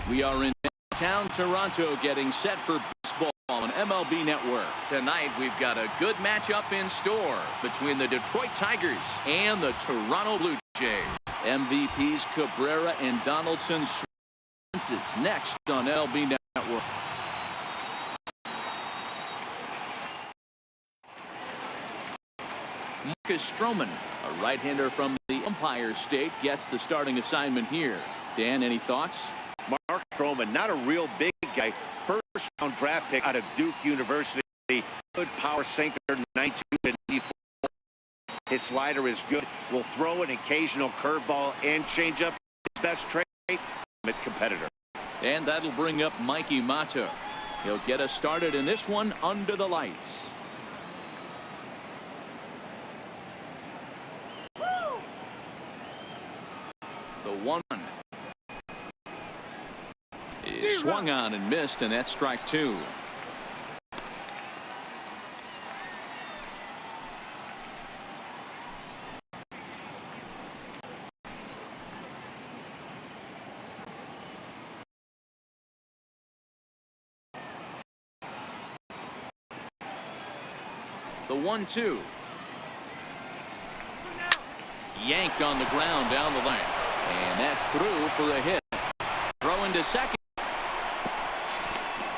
We are in downtown Toronto getting set for baseball on MLB Network. Tonight we've got a good matchup in store between the Detroit Tigers and the Toronto Blue Jays. MVPs Cabrera and Donaldson next on MLB Network. Marcus Stroman, a right-hander from the Empire State, gets the starting assignment here. Dan, any thoughts? Mark Stroman, not a real big guy. First-round draft pick out of Duke University. Good power sinker, 92 to 94. His slider is good. Will throw an occasional curveball and changeup. His best trait, competitor. And that'll bring up Mikey Mata. He'll get us started in this one under the lights. The 1 is swung on and missed, and that's strike 2. The 1-2. Yanked on the ground down the lane. And that's through for a hit. Throw into second.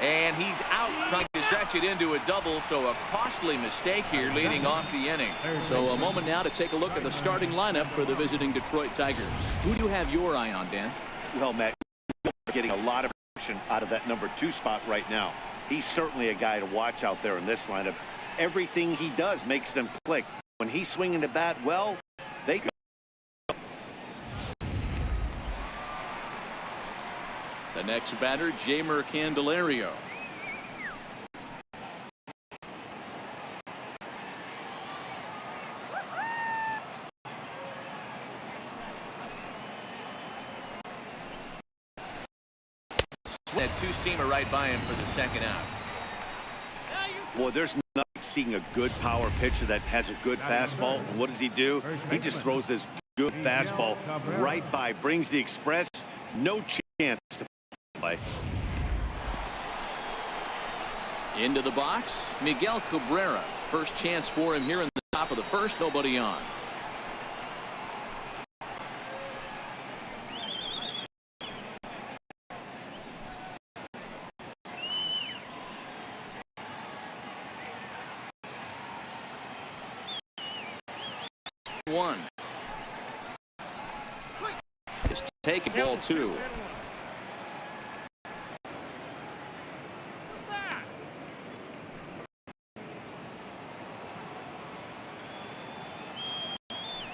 And he's out trying to stretch it into a double, so a costly mistake here leading off the inning. So a moment now to take a look at the starting lineup for the visiting Detroit Tigers. Who do you have your eye on, Dan? Well, Matt, you're getting a lot of action out of that number 2 spot right now. He's certainly a guy to watch out there in this lineup. Everything he does makes them click. When he's swinging the bat well, they go. The next batter, Jamer Candelario. That 2-seamer right by him for the second out. Boy, there's nothing like seeing a good power pitcher that has a good fastball. And what does he do? He just throws this good fastball right by, brings the express. No chance to play. Into the box, Miguel Cabrera. First chance for him here in the top of the first. Nobody on. One. Just take a ball 2.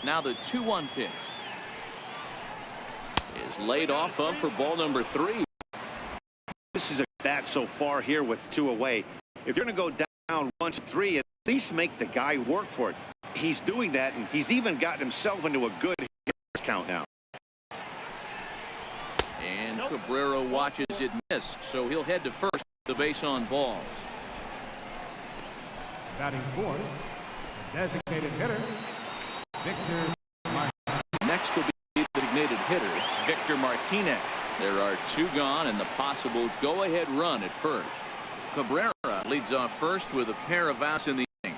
Now the 2-1 pitch is laid off up for ball number 3. This is a bat so far here with 2 away. If you're going to go down 1-3, at least make the guy work for it. He's doing that, and he's even gotten himself into a good count now. And Cabrera watches it miss, so he'll head to first. The base on balls. Batting fourth, designated hitter, Victor Martinez. Next will be the designated hitter, Victor Martinez. There are 2 gone and the possible go-ahead run at first. Cabrera leads off first with a pair of outs in the inning.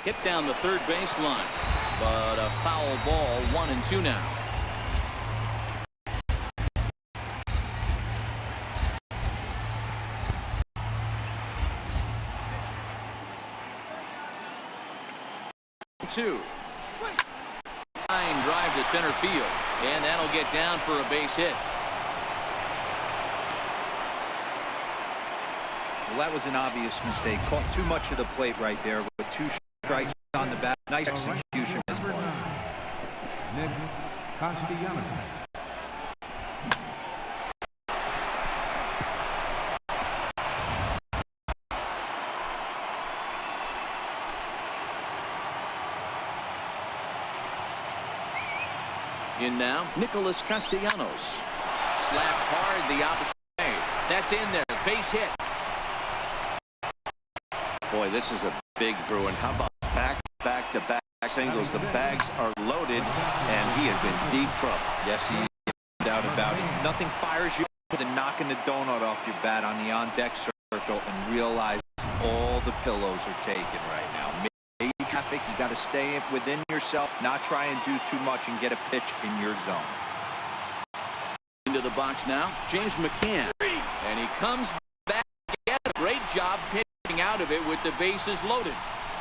Hit down the third baseline, but a foul ball. 1-2 now. Line drive to center field, and that'll get down for a base hit. Well, that was an obvious mistake. Caught too much of the plate right there with 2 strikes on the bat. Nice execution as well. Nick Castellanos. In now, Nicholas Castellanos. Slapped hard the opposite way. That's in there. Base hit. Boy, this is a big Bruin. How about back-to-back singles. The bags are loaded, and he is in deep trouble. Yes, he is, no doubt about it. Nothing fires you more than knocking the donut off your bat on the on-deck circle and realize all the pillows are taken right now. Major traffic, you got to stay within yourself, not try and do too much and get a pitch in your zone. Into the box now, James McCann. And he comes back again. Great job pitching out of it with the bases loaded.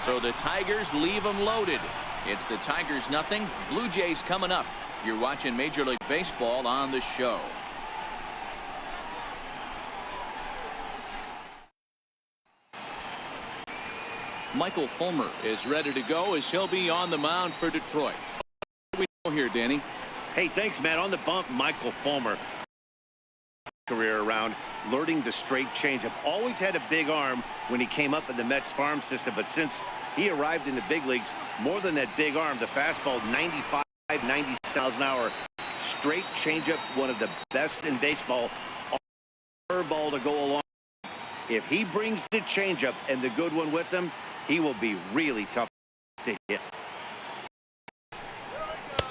So the Tigers leave them loaded. It's the Tigers nothing. Blue Jays coming up. You're watching Major League Baseball on the show. Michael Fulmer is ready to go as he'll be on the mound for Detroit. What do we know here, Danny? Hey, thanks, Matt. On the bump, Michael Fulmer. Career around, learning the straight changeup. Always had a big arm when he came up in the Mets farm system, but since he arrived in the big leagues, more than that big arm, the fastball 95, 90 miles an hour. Straight changeup, one of the best in baseball. Curveball to go along. If he brings the changeup and the good one with him, he will be really tough to hit.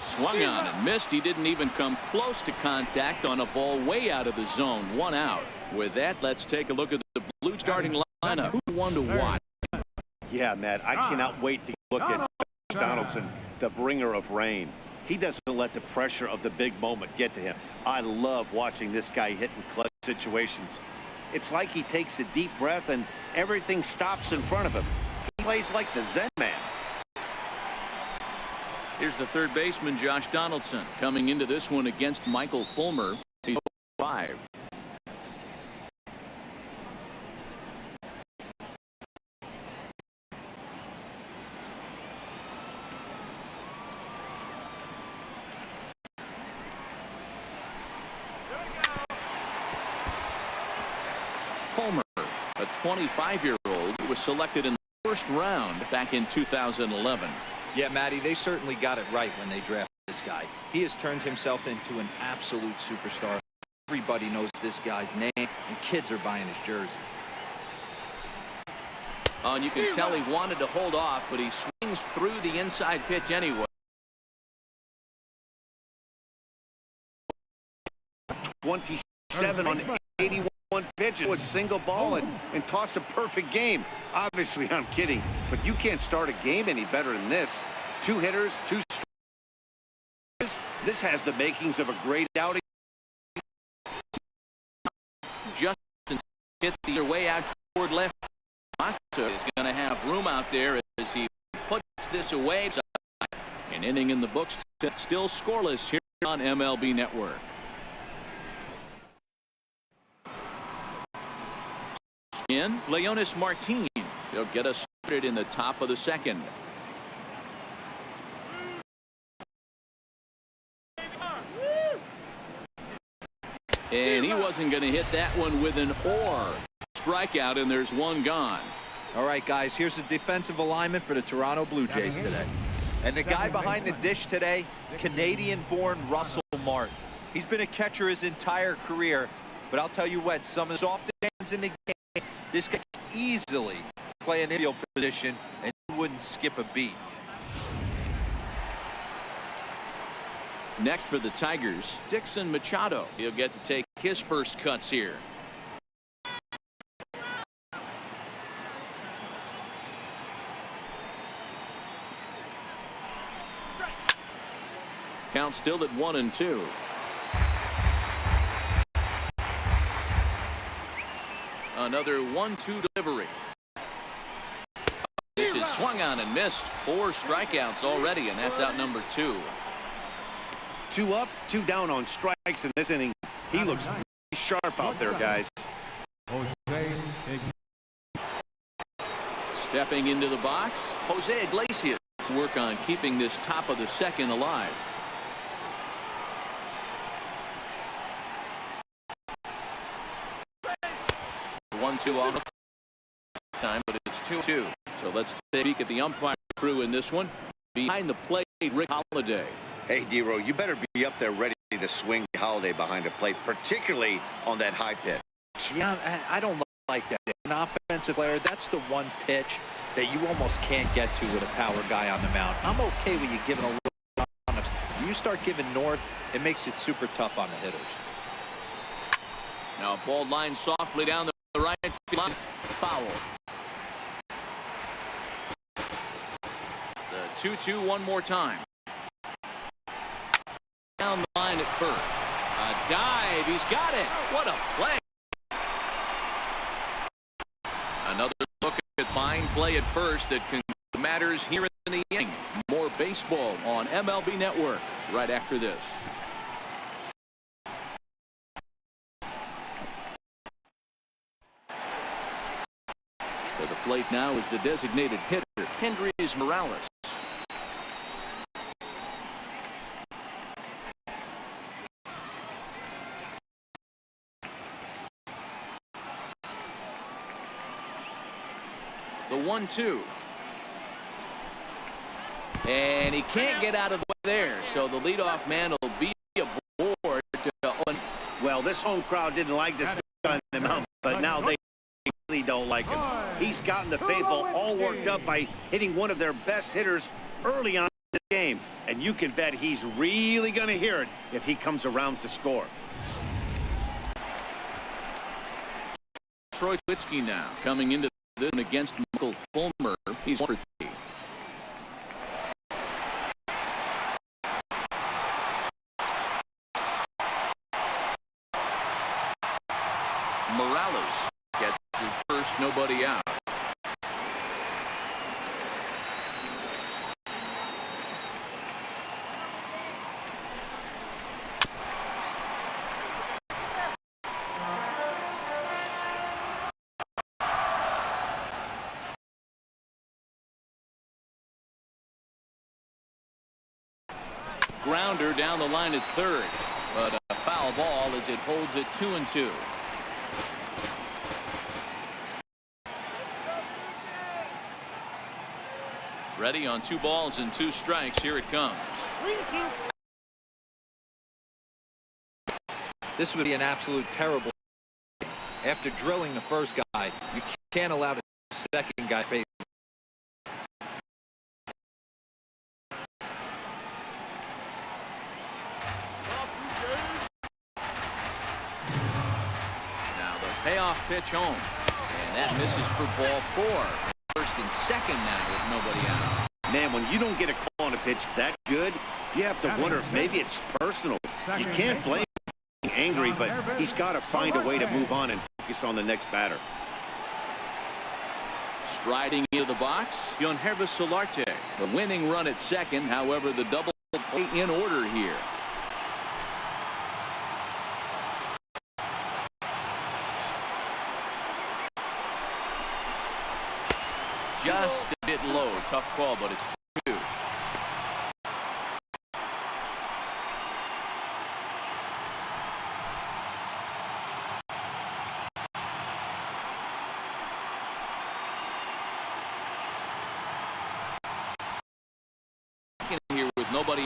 Swung on and missed. He didn't even come close to contact on a ball way out of the zone. 1 out. With that, let's take a look at the Blue starting lineup. Who won to watch? Yeah, Matt, I cannot wait to look at Donaldson, the bringer of rain. He doesn't let the pressure of the big moment get to him. I love watching this guy hit in clutch situations. It's like he takes a deep breath and everything stops in front of him. He plays like the Zen man. Here's the third baseman, Josh Donaldson, coming into this one against Michael Fulmer. He's 5. Fulmer, a 25-year-old who was selected in the first round back in 2011. Yeah, Matty, they certainly got it right when they drafted this guy. He has turned himself into an absolute superstar. Everybody knows this guy's name, and kids are buying his jerseys. Oh, and you can tell he wanted to hold off, but he swings through the inside pitch anyway. 27 on 81 pitches with single ball and toss a perfect game. Obviously, I'm kidding, but you can't start a game any better than this. 2 hitters, 2 strikes. This has the makings of a great outing. Justin hit the way out toward left. Mata is going to have room out there as he puts this away. An inning in the books, still scoreless here on MLB Network. In Leonis Martin. He'll get us started in the top of the second. And he wasn't going to hit that one with an or. Strikeout, and there's one gone. All right, guys, here's the defensive alignment for the Toronto Blue Jays today. And the guy behind the dish today, Canadian-born Russell Martin. He's been a catcher his entire career, but I'll tell you what, some of the soft hands in the game, this guy can easily play an infield position, and he wouldn't skip a beat. Next for the Tigers, Dixon Machado. He'll get to take his first cuts here. Count still at 1-2. Another 1-2 delivery. This is swung on and missed. 4 strikeouts already, and that's out number 2. 2 up, 2 down on strikes in this inning. He looks really sharp out there, guys. Stepping into the box, Jose Iglesias. Work on keeping this top of the second alive. One-two on the time, but it's 2-2. So let's take a peek at the umpire crew in this one. Behind the plate, Rick Holliday. Hey, D-Row, you better be up there ready to swing Holiday behind the plate, particularly on that high pitch. Yeah, I don't like that. An offensive player, that's the one pitch that you almost can't get to with a power guy on the mound. I'm okay with you giving a little on us. When you start giving north, it makes it super tough on the hitters. Now ball line softly down the right field line. Foul. The 2-2 one more time. Down the line at first. A dive. He's got it. What a play. Another look at fine play at first that matters here in the inning. More baseball on MLB Network right after this. For the plate now is the designated hitter, Kendrys Morales. The 1-2. And he can't get out of the way there, so the leadoff man will be aboard. Well, this home crowd didn't like this guy on the mound, but now they really don't like him. He's gotten the faithful all worked up by hitting one of their best hitters early on in the game, and you can bet he's really going to hear it if he comes around to score. Troy Tulowitzki now coming into this against Michael Fulmer. He's 1 for 3. Morales gets his first, nobody out. Grounder down the line at third, but a foul ball as it holds it 2-2. Ready on 2 balls and 2 strikes. Here it comes. This would be an absolute terrible. After drilling the first guy, you can't allow the second guy to. Payoff pitch home, and that misses for ball 4. First and second now with nobody out. Man, when you don't get a call on a pitch that good, you have to wonder if maybe it's personal. You can't blame him for being angry, but he's got to find a way to move on and focus on the next batter. Striding into the box, Yonhervis Solarte. The winning run at second, however, the double play in order here. Just a bit low. Tough call, but it's 2. Here with nobody.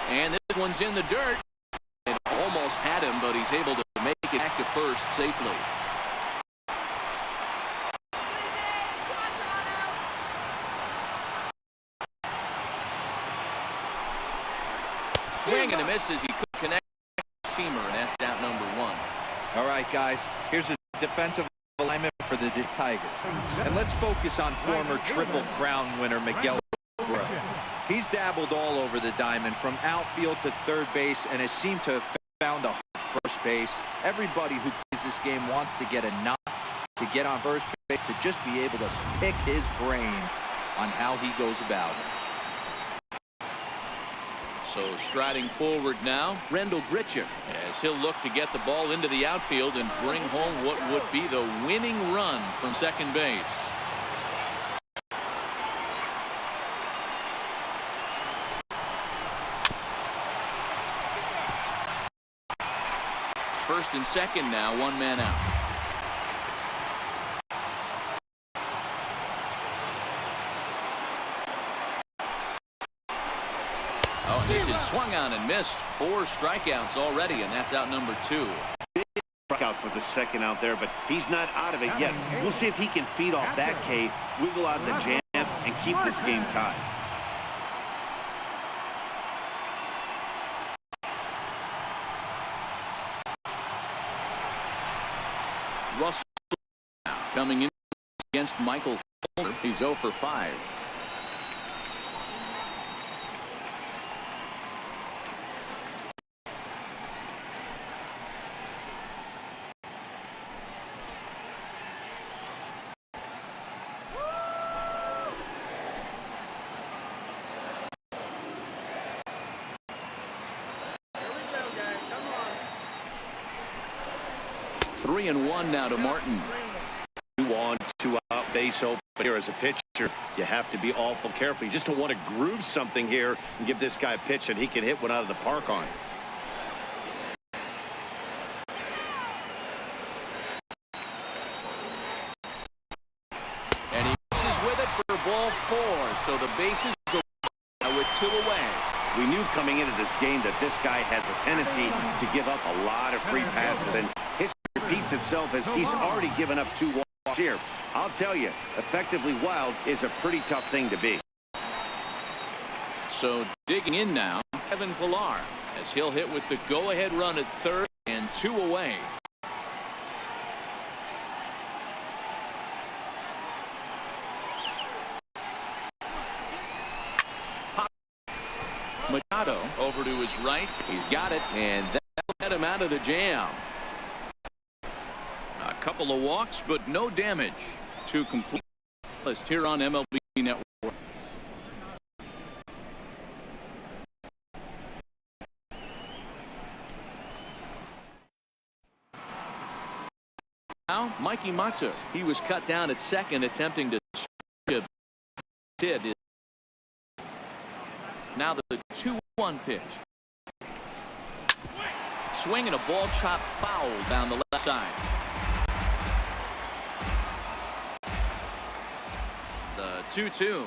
And this one's in the dirt. It almost had him, but he's able to make it back to first safely. Swing and a miss as he could connect seamer, and that's out number 1. All right, guys, here's a defensive alignment for the Tigers. And let's focus on former Triple Crown winner Miguel. He's dabbled all over the diamond, from outfield to third base, and has seemed to have found a first base. Everybody who plays this game wants to get a knock, to get on first base, to just be able to pick his brain on how he goes about it. So striding forward now, Rendell Grichuk, as he'll look to get the ball into the outfield and bring home what would be the winning run from second base. First and second now, 1 man out. Oh, and this is swung on and missed. 4 strikeouts already, and that's out number 2. Strikeout for the second out there, but he's not out of it yet. We'll see if he can feed off that K, wiggle out of the jam, and keep this game tied. Russell coming in against Michael Fulmer. He's 0 for 5. Three and 1 now to Martin. 2 on, 2 out, base open. But here as a pitcher, you have to be awful careful. You just don't want to groove something here and give this guy a pitch that he can hit one out of the park on. And he misses with it for ball 4. So the bases are with 2 away. We knew coming into this game that this guy has a tendency to give up a lot of free passes, and history repeats itself as he's already given up 2 walks here. I'll tell you, effectively wild is a pretty tough thing to be. So digging in now, Kevin Pillar, as he'll hit with the go-ahead run at third and 2 away. Machado over to his right. He's got it, and that'll get him out of the jam. A couple of walks, but no damage to complete list here on MLB Network. Now, Mikey Matsu. He was cut down at second, attempting to did. Now the 2-1 pitch. Swing and a ball chop foul down the left side. The 2-2.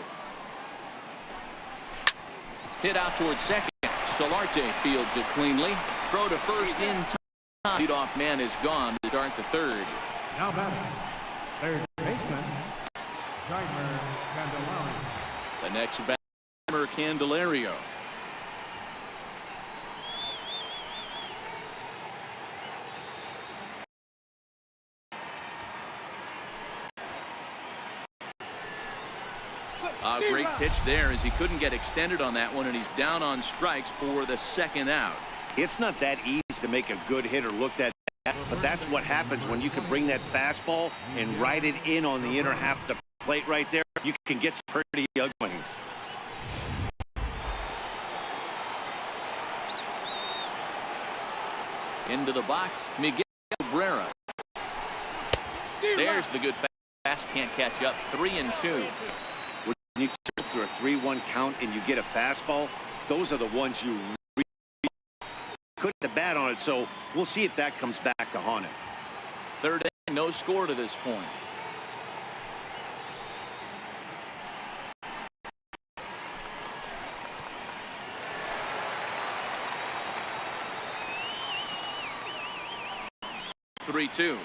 Hit out towards second. Solarte fields it cleanly. Throw to first in time. Leadoff man is gone to start the third. Now batting, third baseman, Jeimer Candelario. The next batter, Candelario. A great pitch there as he couldn't get extended on that one, and he's down on strikes for the second out. It's not that easy to make a good hitter look that bad, but that's what happens when you can bring that fastball and ride it in on the inner half of the plate right there. You can get some pretty ugly ones. Into the box, Miguel Cabrera. There's the good fast, can't catch up. 3-2. When you tilt through a 3-1 count and you get a fastball, those are the ones you really couldn't the bat on it. So we'll see if that comes back to haunt him. Third inning, no score to this point. Three-two.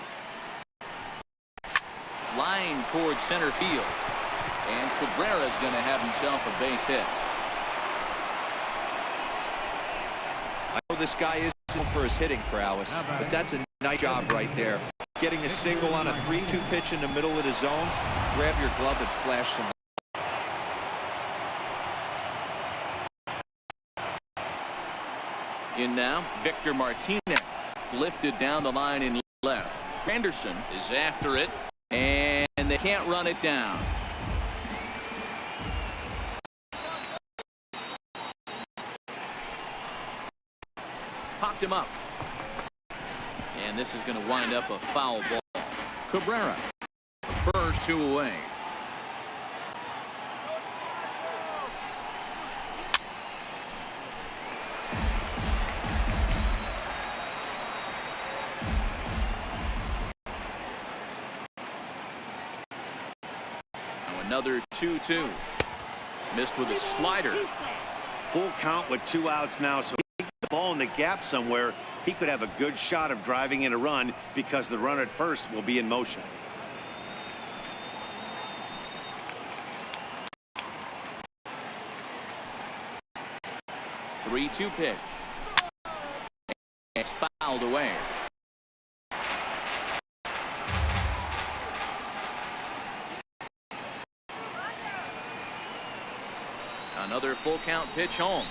Line towards center field. And Cabrera's going to have himself a base hit. I know this guy is known for his hitting prowess, but that's a nice job right there. Getting a single on a 3-2 pitch in the middle of the zone. Grab your glove and flash some. In now, Victor Martinez. Lifted down the line in left. Anderson is after it, and they can't run it down. Popped him up. And this is going to wind up a foul ball. Cabrera, first 2 away. Now another 2-2. Missed with a slider. full count with 2 outs now, so he gets the ball in the gap somewhere. He could have a good shot of driving in a run because the runner at first will be in motion. The 3-2 pitch. It's fouled away. Another full count pitch home.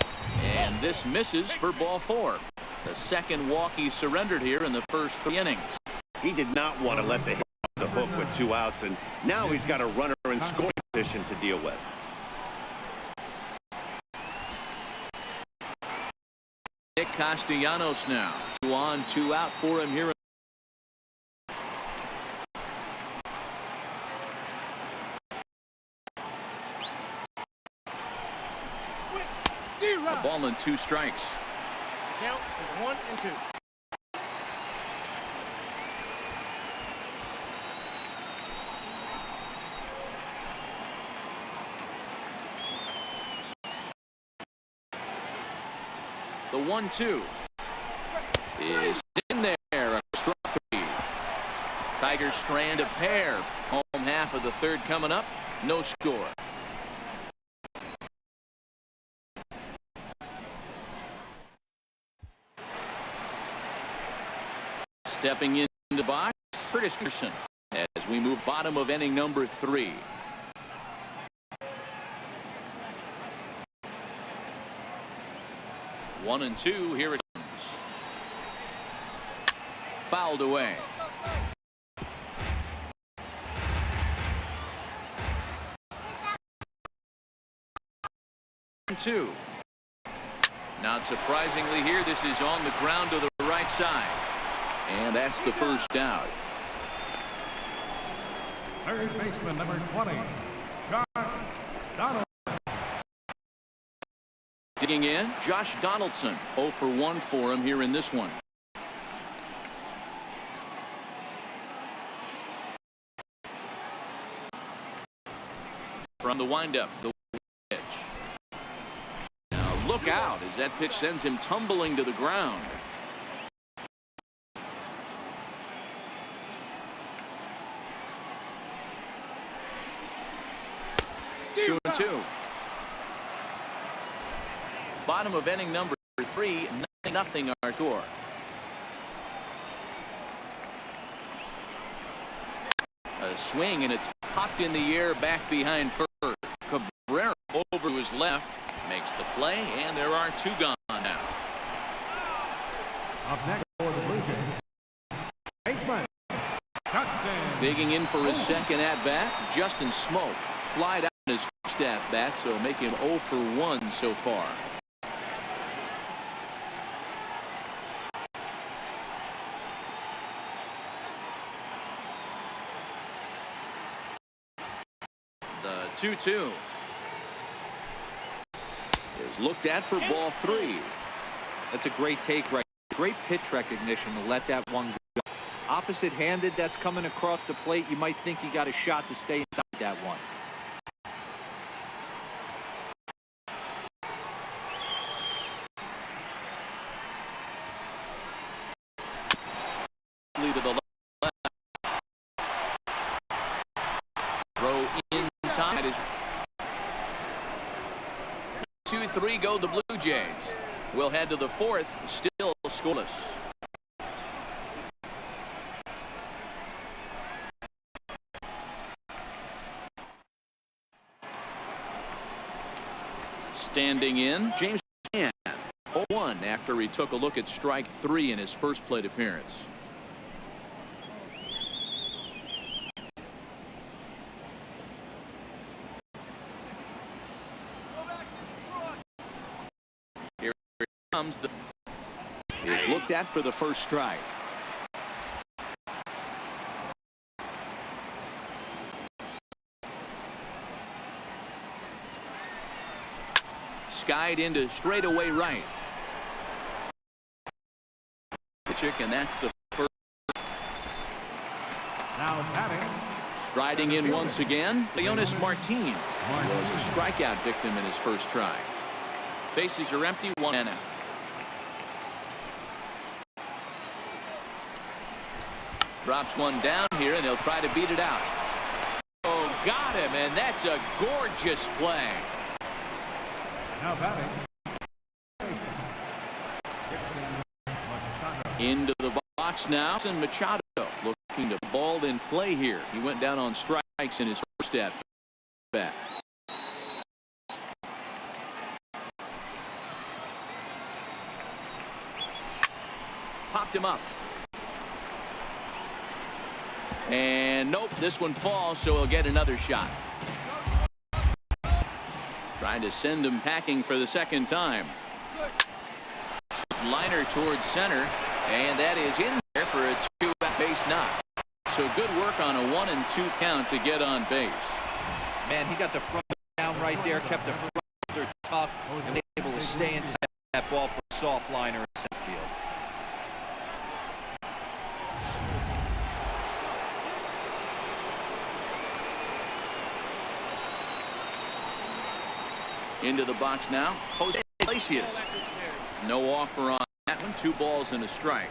And this misses for ball 4. The second walk he surrendered here in the first 3 innings. He did not want to let the hit off the hook with 2 outs, and now he's got a runner in scoring position to deal with. Nick Castellanos now. 2 on, 2 out for him here. A ball and 2 strikes. Count is 1 and 2. The 1-2 is in there. A strike 3. Tigers strand a pair. Home half of the 3rd coming up. No score. Stepping into the box, Curtis Pearson, as we move bottom of inning number 3. One and 2, here it comes. Fouled away. And 2. Not surprisingly here, this is on the ground to the right side. And that's the first out. Third baseman, number 20, Josh Donaldson. Digging in, Josh Donaldson. 0 for 1 for him here in this one. From the windup, the pitch. Now look out as that pitch sends him tumbling to the ground. Two and 2. Bottom of inning number 3, nothing our score. A swing and it's popped in the air back behind first. Cabrera over to his left makes the play, and there are 2 gone now. Up next for the Blue Jays, baseman Justin. Digging in for his second at bat, Justin Smoke. Flied out in his first at bat, so make him 0 for 1 so far. The 2-2 is looked at for ball 3. That's a great take right. Great pitch recognition to let that one go. Opposite-handed, that's coming across the plate. You might think you got a shot to stay inside that one. To the left. Throw in time. It is 2-3 go the Blue Jays. We'll head to the 4th, still scoreless. Standing in, James 0-1 after he took a look at strike 3 in his first plate appearance. Is looked at for the first strike. Skied into straightaway right. And that's the first. Now batting. Striding in once again, Leonis Martin was a strikeout victim in his first try. Bases are empty, 1 out. Drops one down here, and they'll try to beat it out. Oh, got him, and that's a gorgeous play. Now batting. Into the box now, and Machado looking to ball in play here. He went down on strikes in his first at bat. Popped him up. And nope, this one falls, so he'll get another shot. Trying to send him packing for the second time. Liner towards center, and that is in there for a 2-out base knock. So good work on a 1-2 count to get on base. Man, he got the front down right there, kept the front tough, and able to stay inside that ball for a soft liner in center field. Into the box now, Jose Iglesias. No offer on that one. 2 balls and a strike.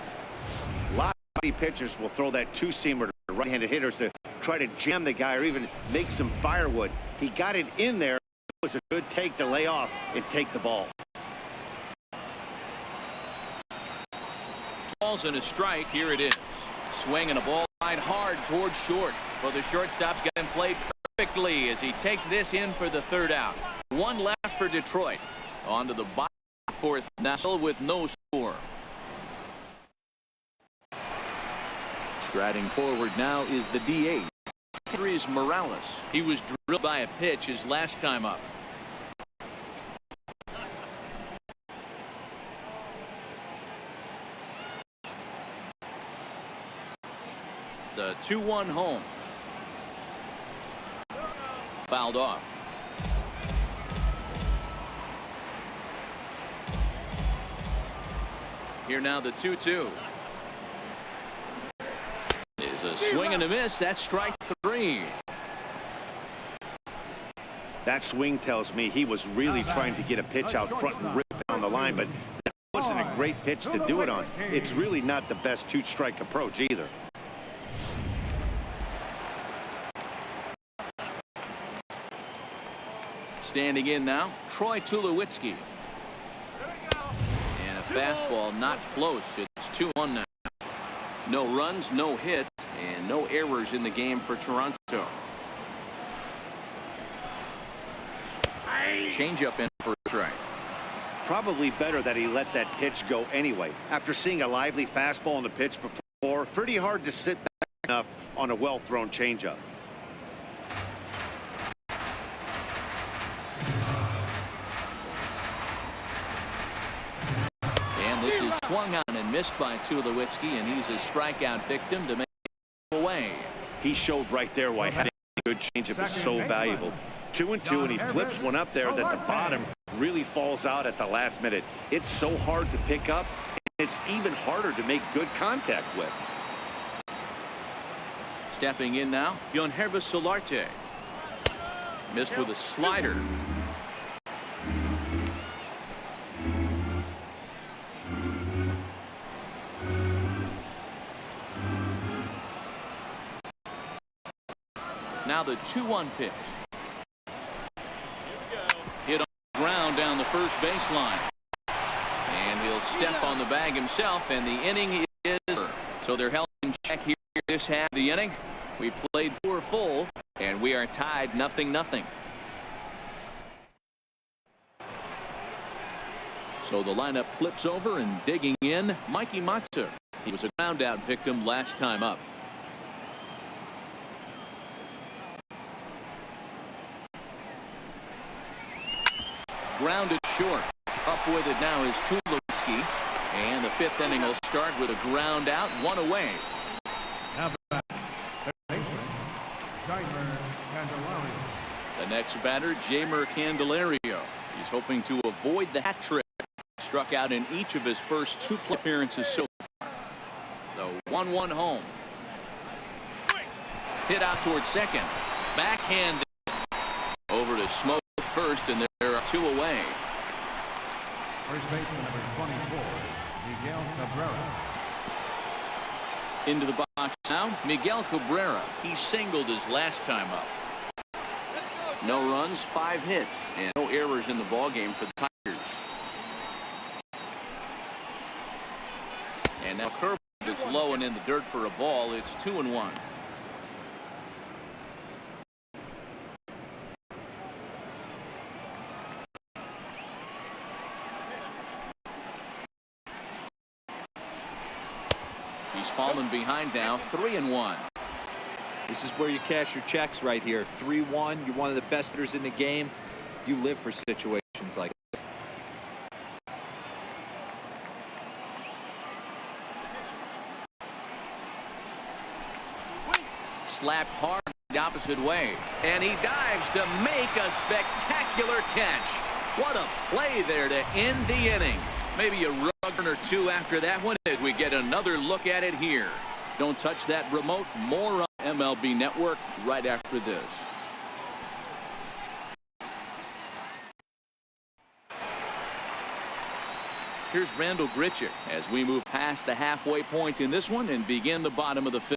A lot of pitchers will throw that two-seamer to right-handed hitters to try to jam the guy or even make some firewood. He got it in there. It was a good take to lay off and take the ball. 2 balls and a strike. Here it is. Swinging a ball line hard towards short. Well, the shortstop's got him played perfectly as he takes this in for the 3rd out. 1 left for Detroit. On to the bottom 4th now with no score. Striding forward now is the DH. Henry's Morales. He was drilled by a pitch his last time up. The 2-1 home. Fouled off. Here now the 2-2. Is a swing and a miss. That's strike 3. That swing tells me he was really trying to get a pitch out front and rip down the line, but that wasn't a great pitch to do it on. It's really not the best 2-strike approach either. Standing in now, Troy Tulowitzki. And a fastball not close. It's 2-1 now. No runs, no hits, and no errors in the game for Toronto. Changeup in for a strike. Probably better that he let that pitch go anyway. After seeing a lively fastball on the pitch before, pretty hard to sit back enough on a well-thrown changeup. This is swung on and missed by Tulowitzki, and he's a strikeout victim to make it away. He showed right there why having a good changeup is so valuable. 2-2, and he flips one up there that the bottom really falls out at the last minute. It's so hard to pick up, and it's even harder to make good contact with. Stepping in now, Yonhervis Solarte. Missed with a slider. Now the 2-1 pitch. Hit on the ground down the first baseline. And he'll step on the bag himself, and the inning is over. So they're held in check here this half of the inning. We played 4 full, and we are tied 0-0. So the lineup flips over, and digging in, Mikey Matsu. He was a ground out victim last time up. Grounded short. Up with it now is Tulowitzki. And the 5th inning will start with a ground out, 1 away. Now The next batter, Jeimer Candelario. He's hoping to avoid the hat trick. Struck out in each of his first 2 appearances so far. The 1-1 home. Hit out towards second. Backhand over to Smoke first, and there are 2 away. First baseman number 24, Miguel Cabrera. Into the box now, Miguel Cabrera. He singled his last time up. No runs, 5 hits, and no errors in the ballgame for the Tigers. And now curve that's low and in the dirt for a ball. It's 2-1. He's fallen behind now, 3-1. This is where you cash your checks right here. 3-1. You're one of the best hitters in the game. You live for situations like this. Slapped hard the opposite way, and he dives to make a spectacular catch. What a play there to end the inning. Maybe a run or two after that one as we get another look at it here. Don't touch that remote. More on MLB Network right after this. Here's Randall Grichuk as we move past the halfway point in this one and begin the bottom of the 5th.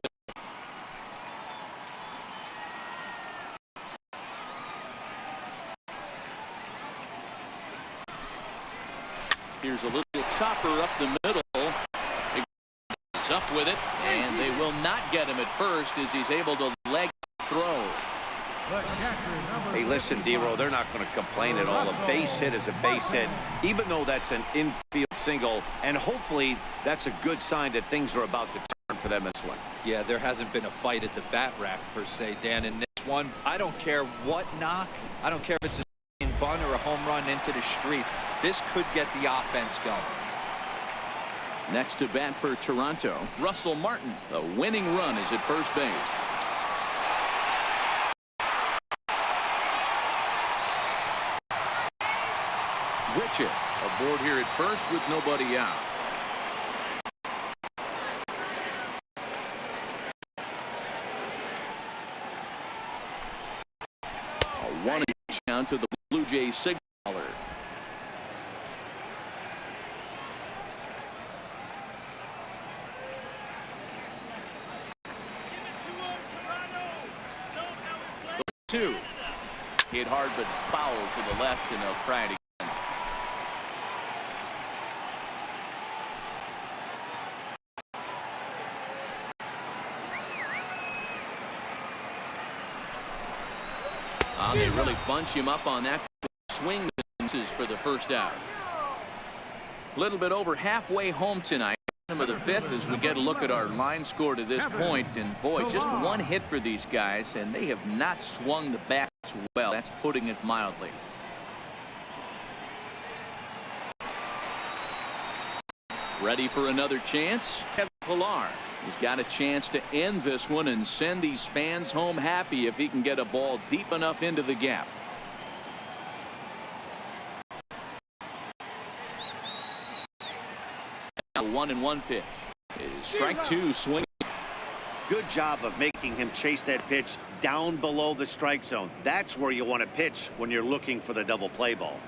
Here's a little chopper up the middle. He's up with it, and they will not get him at first as he's able to leg throw. Hey, listen, D-Row, they're not going to complain at all. A base hit is a base hit, even though that's an infield single, and hopefully that's a good sign that things are about to turn for them this one. Yeah, there hasn't been a fight at the bat rack, per se, Dan. In this one, I don't care what knock. I don't care if it's a bunt or a home run into the streets. This could get the offense going. Next to bat for Toronto, Russell Martin. The winning run is at first base. Grichuk aboard here at first with nobody out. A 1-inch down to the Blue Jays signaler. Two. Hit hard but foul to the left, and they'll try it again. They really bunch him up on that swing misses for the first out. A little bit over halfway home tonight. Of the 5th as we get a look at our line score to this point, and boy, just one hit for these guys, and they have not swung the bats well. That's putting it mildly. Ready for another chance? Kevin Pillar. He's got a chance to end this one and send these fans home happy if he can get a ball deep enough into the gap. A 1-1 pitch. It is strike 2 swing. Good job of making him chase that pitch down below the strike zone. That's where you want to pitch when you're looking for the double play ball.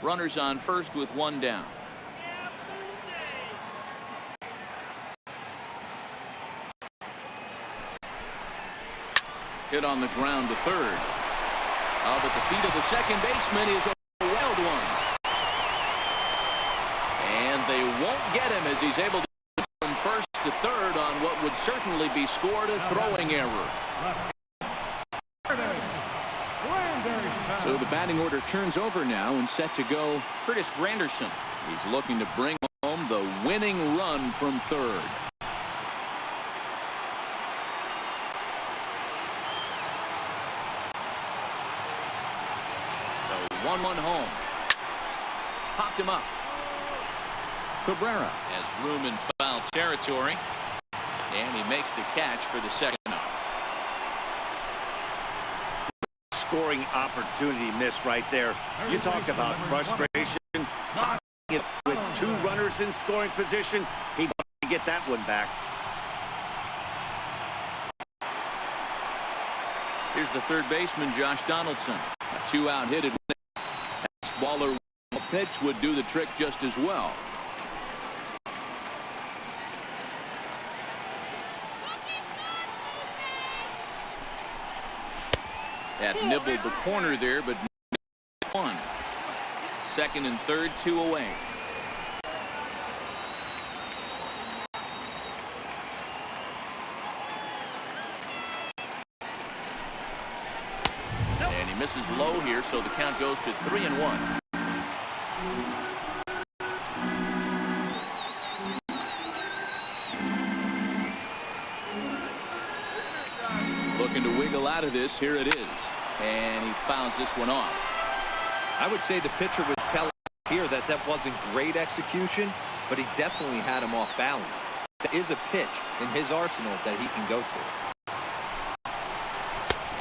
Runners on first with 1 down. Hit on the ground to third. Up at the feet of the second baseman is a wild one. And they won't get him as he's able to get from first to third on what would certainly be scored a throwing error. So the batting order turns over now and set to go Curtis Granderson. He's looking to bring home the winning run from third. The 1-1 home. Popped him up. Cabrera has room in foul territory, and he makes the catch for the second out. Scoring opportunity miss right there. You talk about frustration. Pocketing it with 2 runners in scoring position. He doesn't get that one back. Here's the third baseman, Josh Donaldson. A 2-out hit. Baller pitch would do the trick just as well. That nibbled the corner there, but one. Second and third, 2 away. And he misses low here, so the count goes to 3-1. Looking to wiggle out of this. Here it is. And he fouls this one off. I would say the pitcher would tell here that that wasn't great execution, but he definitely had him off balance. There is a pitch in his arsenal that he can go to.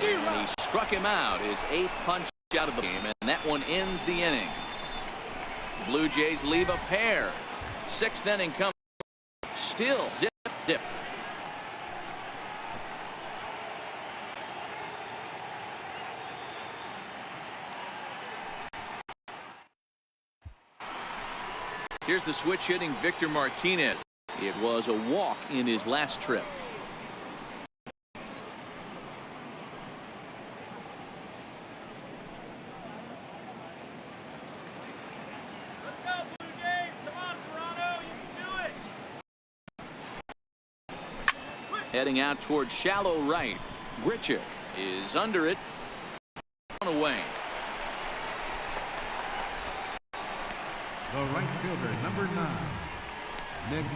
And he struck him out. His 8th punch out of the game, and that one ends the inning. The Blue Jays leave a pair. 6th inning comes. Still zip dip. Here's the switch hitting Victor Martinez. It was a walk in his last trip. Let's go, Blue Jays. Come on, Toronto. You can do it. Heading out towards shallow right. Grichuk is under it. On away. The right fielder, number 9, Nick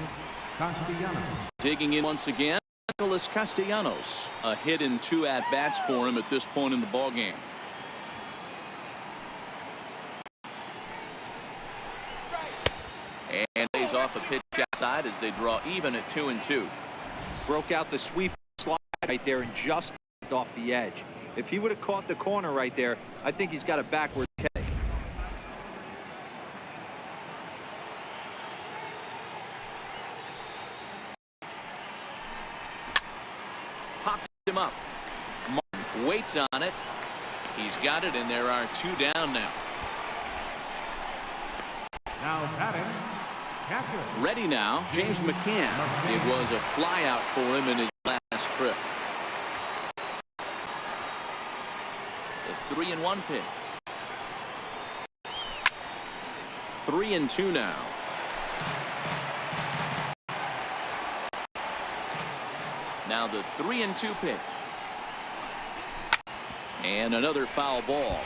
Castellanos. Digging in once again, Nicholas Castellanos. A hit and 2 at-bats for him at this point in the ballgame. And lays off a pitch outside as they draw even at 2-2. Broke out the sweep slide right there and just off the edge. If he would have caught the corner right there, I think he's got a backward kick. Pops him up. Martin waits on it. He's got it, and there are 2 down now. Now batting, catcher. Ready now, James McCann. It was a flyout for him in his last trip. The 3-1 pitch. 3-2 now. Now the 3-2 pitch. And another foul ball.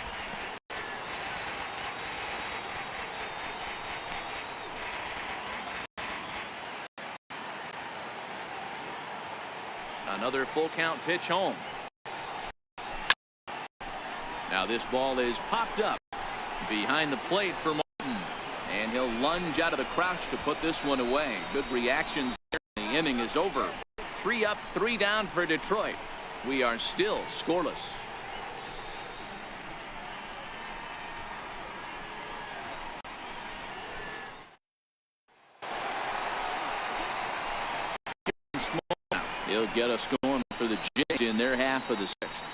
Another full count pitch home. Now this ball is popped up behind the plate for Martin. And he'll lunge out of the crouch to put this one away. Good reactions there. The inning is over. 3 up, 3 down for Detroit. We are still scoreless. He'll get us going for the Jays in their half of the 6th.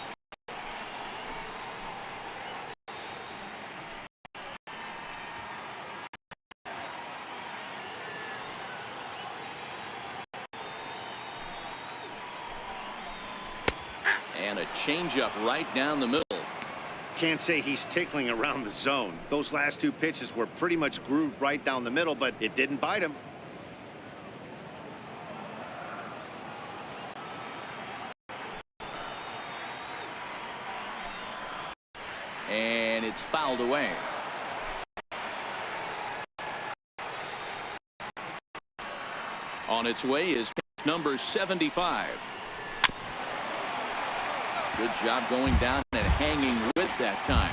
And a changeup right down the middle. Can't say he's tickling around the zone. Those last 2 pitches were pretty much grooved right down the middle, but it didn't bite him. And it's fouled away. On its way is number 75. Good job going down and hanging with that time.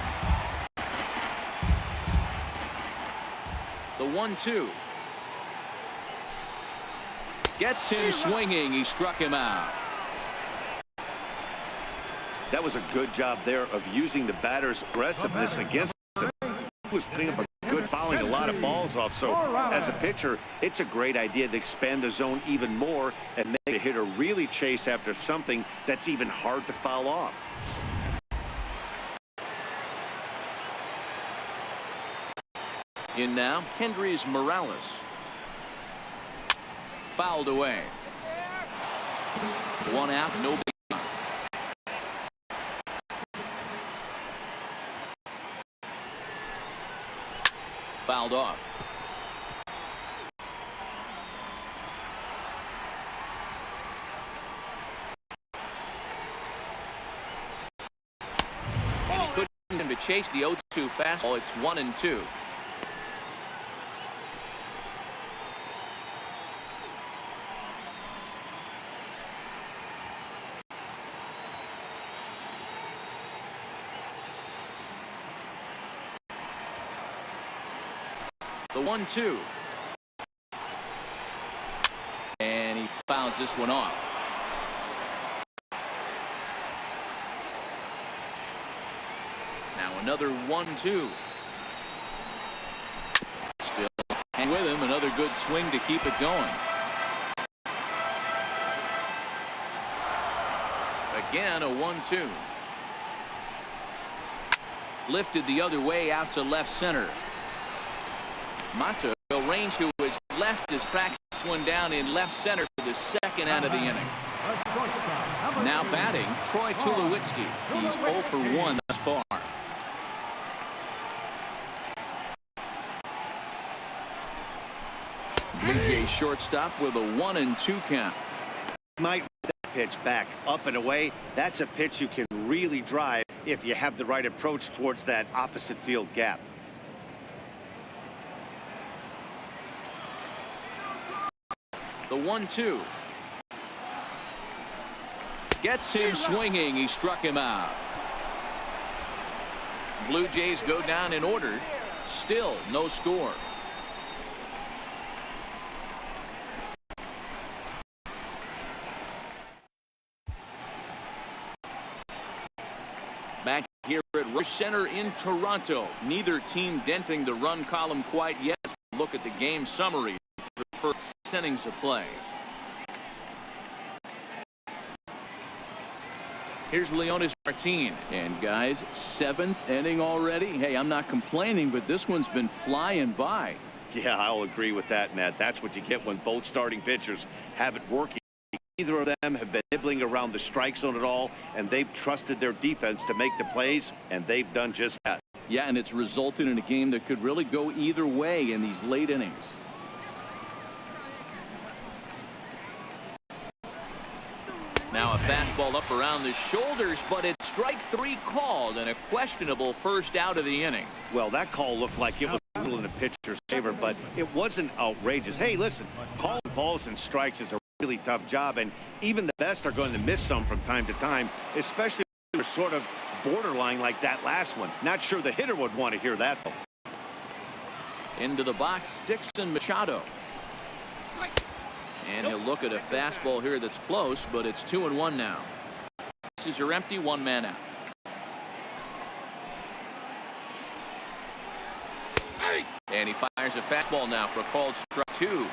The 1-2. Gets him swinging. He struck him out. That was a good job there of using the batter's aggressiveness against him. He was putting up a good fouling a lot of balls off. So as a pitcher, it's a great idea to expand the zone even more and make the hitter really chase after something that's even hard to foul off. In now, Kendrys Morales. Fouled away. One out, no big. Fouled off. And he couldn't to chase the 0-2 fastball. It's 1-2. The 1-2. And he fouls this one off. Now another 1-2. Still hang with him. Another good swing to keep it going. Again, a 1-2. Lifted the other way out to left center. Mata will range to his left as tracks this one down in left center for the second out of the inning. Now batting, Troy Tulowitzki. He's 0 for 1 thus far. Blue Jays shortstop with a 1-2 count. Might that pitch back up and away. That's a pitch you can really drive if you have the right approach towards that opposite field gap. The 1-2. Gets him swinging. He struck him out. Blue Jays go down in order. Still no score. Back here at right center in Toronto. Neither team denting the run column quite yet. Look at the game summary for the first innings of play. Here's Leonis Martin. And guys, 7th inning already. Hey, I'm not complaining, but this one's been flying by. Yeah, I'll agree with that, Matt. That's what you get when both starting pitchers have it working. Neither of them have been nibbling around the strike zone at all, and they've trusted their defense to make the plays, and they've done just that. Yeah, and it's resulted in a game that could really go either way in these late innings. Now a fastball up around the shoulders, but it's strike 3 called and a questionable first out of the inning. Well, that call looked like it was a little in the pitcher's favor, but it wasn't outrageous. Hey, listen, calling balls and strikes is a really tough job, and even the best are going to miss some from time to time, especially if they're sort of borderline like that last one. Not sure the hitter would want to hear that. Into the box, Dixon Machado. And he'll look at a fastball here that's close, but it's 2-1 now. Bases are empty, 1 man out. And he fires a fastball now for a called strike 2.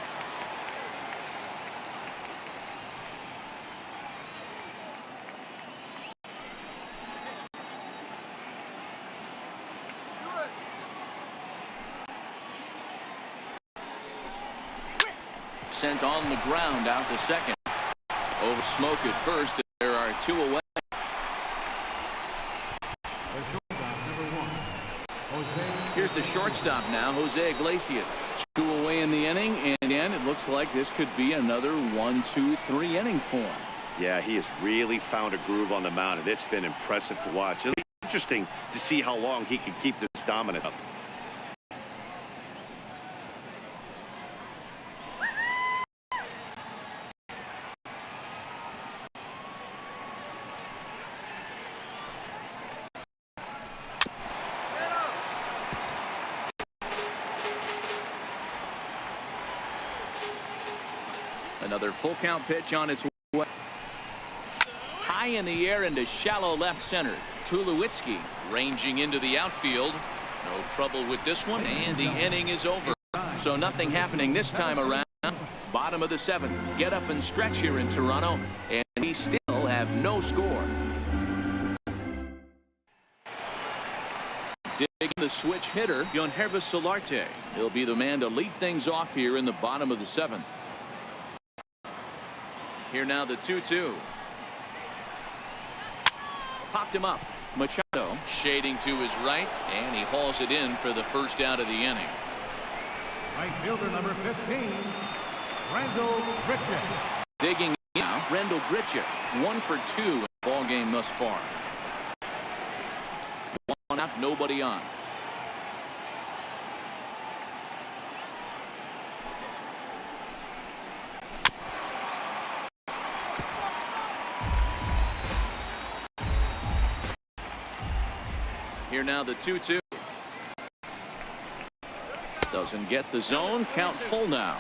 Sent on the ground out to second. Over smoke at first. There are 2 away. Here's the shortstop now, Jose Iglesias. 2 away in the inning, and again, it looks like this could be another 1-2-3 inning for him. Yeah, he has really found a groove on the mound, and it's been impressive to watch. It'll be interesting to see how long he can keep this dominant up. Another full count pitch on its way. High in the air into shallow left center. Tulowitzki ranging into the outfield. No trouble with this one, and the inning is over. So nothing happening this time around. Bottom of the 7th. Get up and stretch here in Toronto, and we still have no score. Dig Taking the switch hitter, Yonhervis Solarte. He'll be the man to lead things off here in the bottom of the 7th. Here now the 2-2. Popped him up. Machado shading to his right, and he hauls it in for the first out of the inning. Right fielder number 15, Randall Grichuk. Digging in now, Randall Grichuk, 1 for 2 in the ball game thus far. One out, nobody on. Here now the 2-2. Doesn't get the zone. Count full now.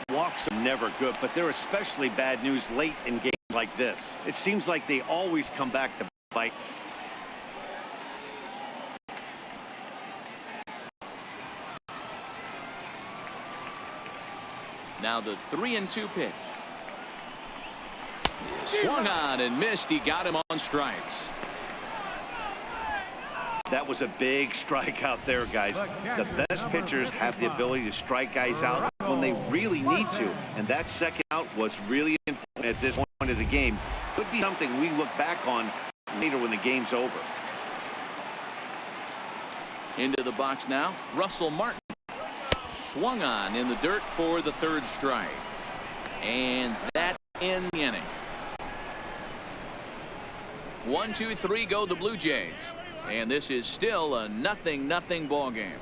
Walks are never good, but they're especially bad news late in games like this. It seems like they always come back to bite. Now the 3-2 pitch. Swung on and missed. He got him on strikes. That was a big strikeout there, guys. The best pitchers have the ability to strike guys out when they really need to. And that second out was really important at this point of the game. Could be something we look back on later when the game's over. Into the box now, Russell Martin. Swung on in the dirt for the 3rd strike. And that ends the inning. 1, 2, 3 go the Blue Jays. And this is still a 0-0 ball game.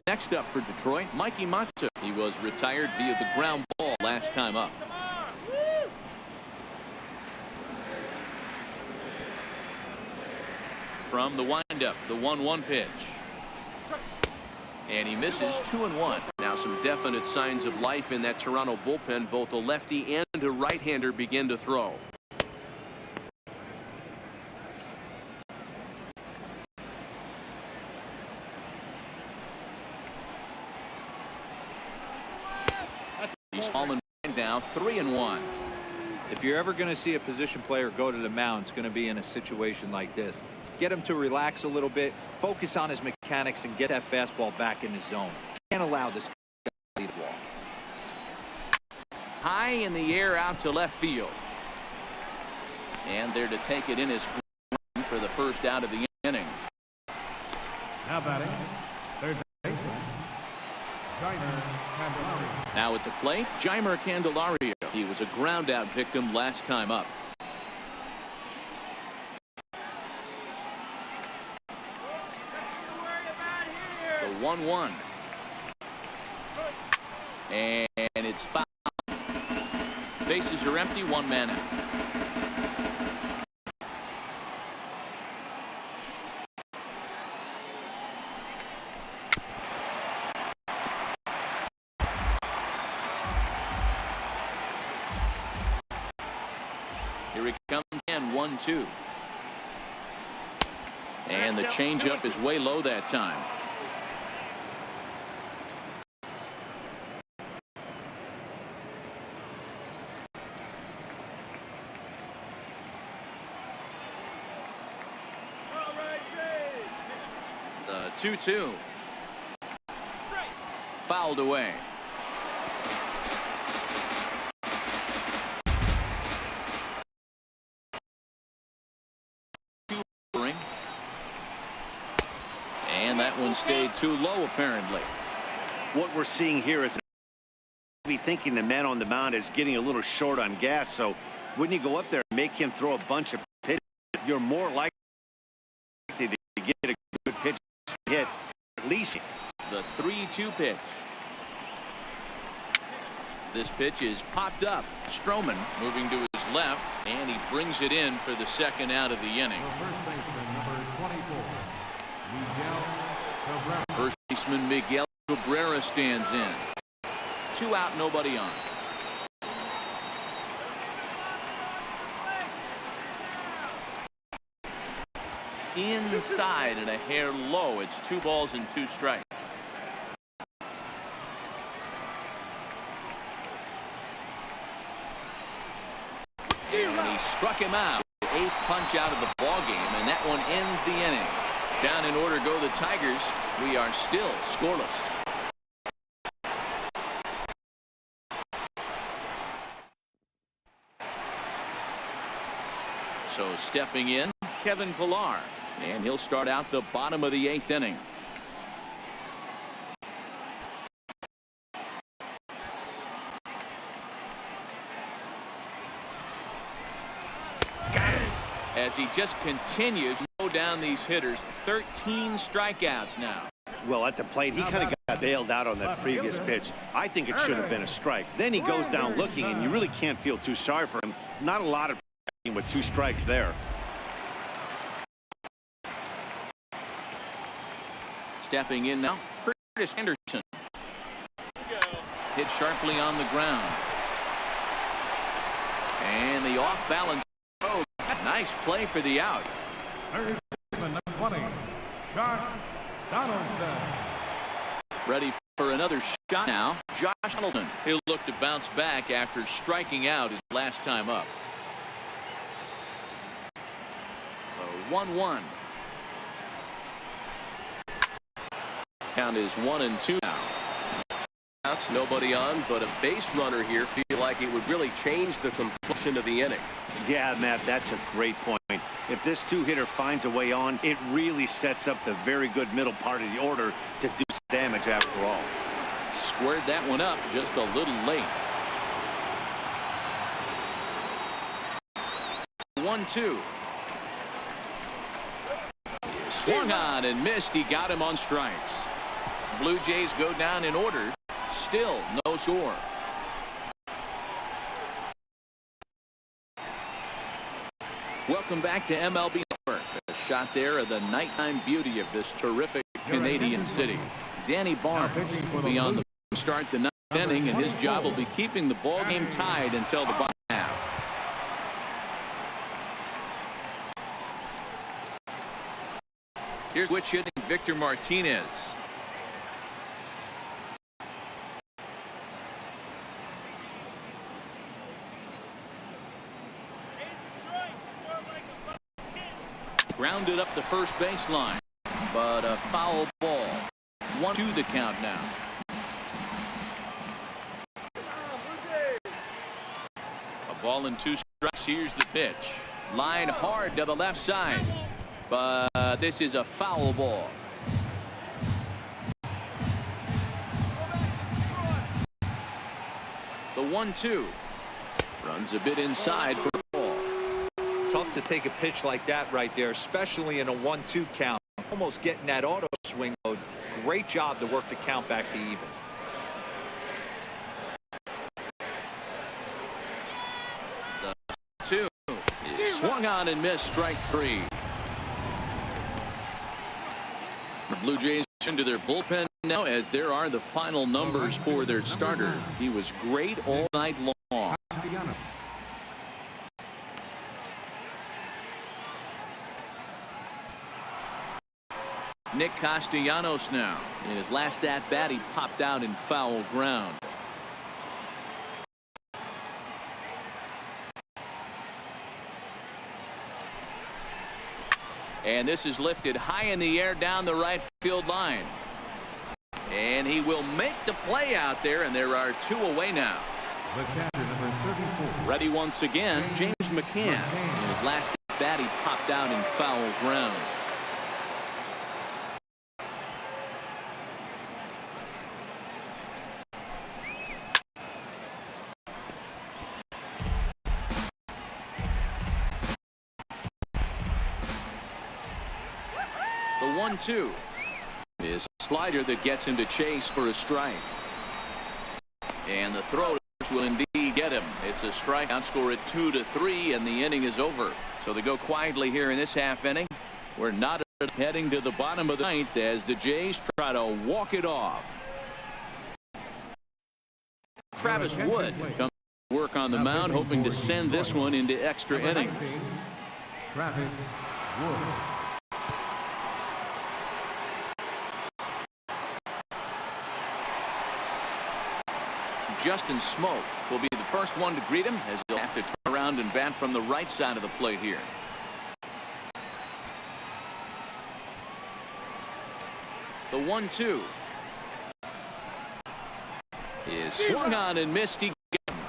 Next up for Detroit, Mikey Matsu. He was retired via the ground ball last time up. From the windup, the 1-1 pitch. And he misses 2-1. Now some definite signs of life in that Toronto bullpen. Both a lefty and a right-hander begin to throw. He's fallen now 3-1. If you're ever going to see a position player go to the mound, it's going to be in a situation like this. Get him to relax a little bit, focus on his mechanics, and get that fastball back in his zone. Can't allow this guy to lead the ball. High in the air out to left field. And there to take it in is for the first out of the inning. Now batting, third baseman, Jaimer Candelario. Now at the plate, Jaimer Candelario. He was a ground out victim last time up. The 1-1. And it's foul. Bases are empty, 1 man out. Here he comes in, 1-2. And the changeup is way low that time. The 2-2. Fouled away. And that one stayed too low, apparently. What we're seeing here is be thinking the man on the mound is getting a little short on gas. So when you go up there and make him throw a bunch of pitches, you're more likely to get a good pitch hit. At least the 3-2 pitch. This pitch is popped up. Stroman moving to his left, and he brings it in for the second out of the inning. First baseman number 24, Miguel Cabrera. First baseman Miguel Cabrera stands in. 2 out, nobody on. Inside and a hair low. It's 2 balls and 2 strikes. And he struck him out. The 8th punch out of the ball game, and that one ends the inning. Down in order go the Tigers. We are still scoreless. So stepping in, Kevin Pillar, and he'll start out the bottom of the 8th inning. As he just continues to mow down these hitters. 13 strikeouts now. Well, at the plate, he kind of got bailed out on that previous pitch. I think it should have been a strike. Then he goes down looking, and you really can't feel too sorry for him. Not a lot of with 2 strikes there. Stepping in now, Curtis Anderson. Hit sharply on the ground. And the off-balance throw. Nice play for the out. Third baseman, number 20, Josh Donaldson. Ready for another shot now. Josh Donaldson. He'll look to bounce back after striking out his last time up. 1-1. Count is 1-2 now. That's nobody on, but a base runner here feel like it would really change the complexion of the inning. Yeah, Matt, that's a great point. If this 2-hitter finds a way on, it really sets up the very good middle part of the order to do some damage after all. Squared that one up just a little late. 1-2. Swung on and missed. He got him on strikes. Blue Jays go down in order. Still no score. Welcome back to MLB Network. A shot there of the nighttime beauty of this terrific Canadian city. Danny Barnes will be on the start the 9th inning, and his job will be keeping the ball game tied until the bottom half. Here's switch hitting Victor Martinez. Grounded up the first baseline, but a foul ball. 1-2 the count now. A ball and 2 strikes. Here's the pitch. Line hard to the left side, but this is a foul ball. The 1-2 runs a bit inside for a ball. Tough to take a pitch like that right there, especially in a 1-2 count. Almost getting that auto swing mode. Great job to work the count back to even. The 2 is swung on and missed. Strike 3. The Blue Jays into their bullpen now, as there are the final numbers for their starter. He was great all night long. Nick Castellanos now. In his last at bat, he popped out in foul ground. And this is lifted high in the air down the right field line. And he will make the play out there, and there are 2 away now. The catcher, number 34. Ready once again, James McCann. In his last at bat, he popped out in foul ground. The 1-2 is a slider that gets him to chase for a strike. And the throw will indeed get him. It's a strikeout. Score at 2-3, and the inning is over. So they go quietly here in this half inning. We're not heading to the bottom of the 9th as the Jays try to walk it off. Travis Wood comes to work on the mound, hoping to send this one into extra innings. Travis Wood. Justin Smoke will be the first one to greet him, as he'll have to turn around and bat from the right side of the plate here. The 1-2 is swung on and missed. He got him.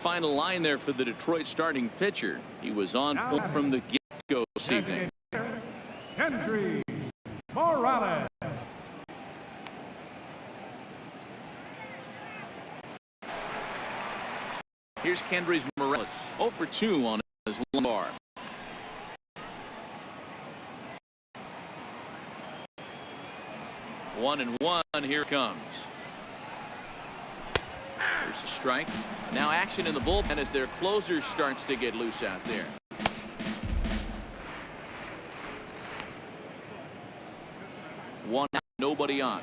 Final line there for the Detroit starting pitcher. He was on point from the get-go this evening. Kendry Morales. Here's Kendry Morales, 0 for 2 on his lumbar. One and one, here it comes. There's a strike. Now action in the bullpen as their closer starts to get loose out there. One out, nobody on.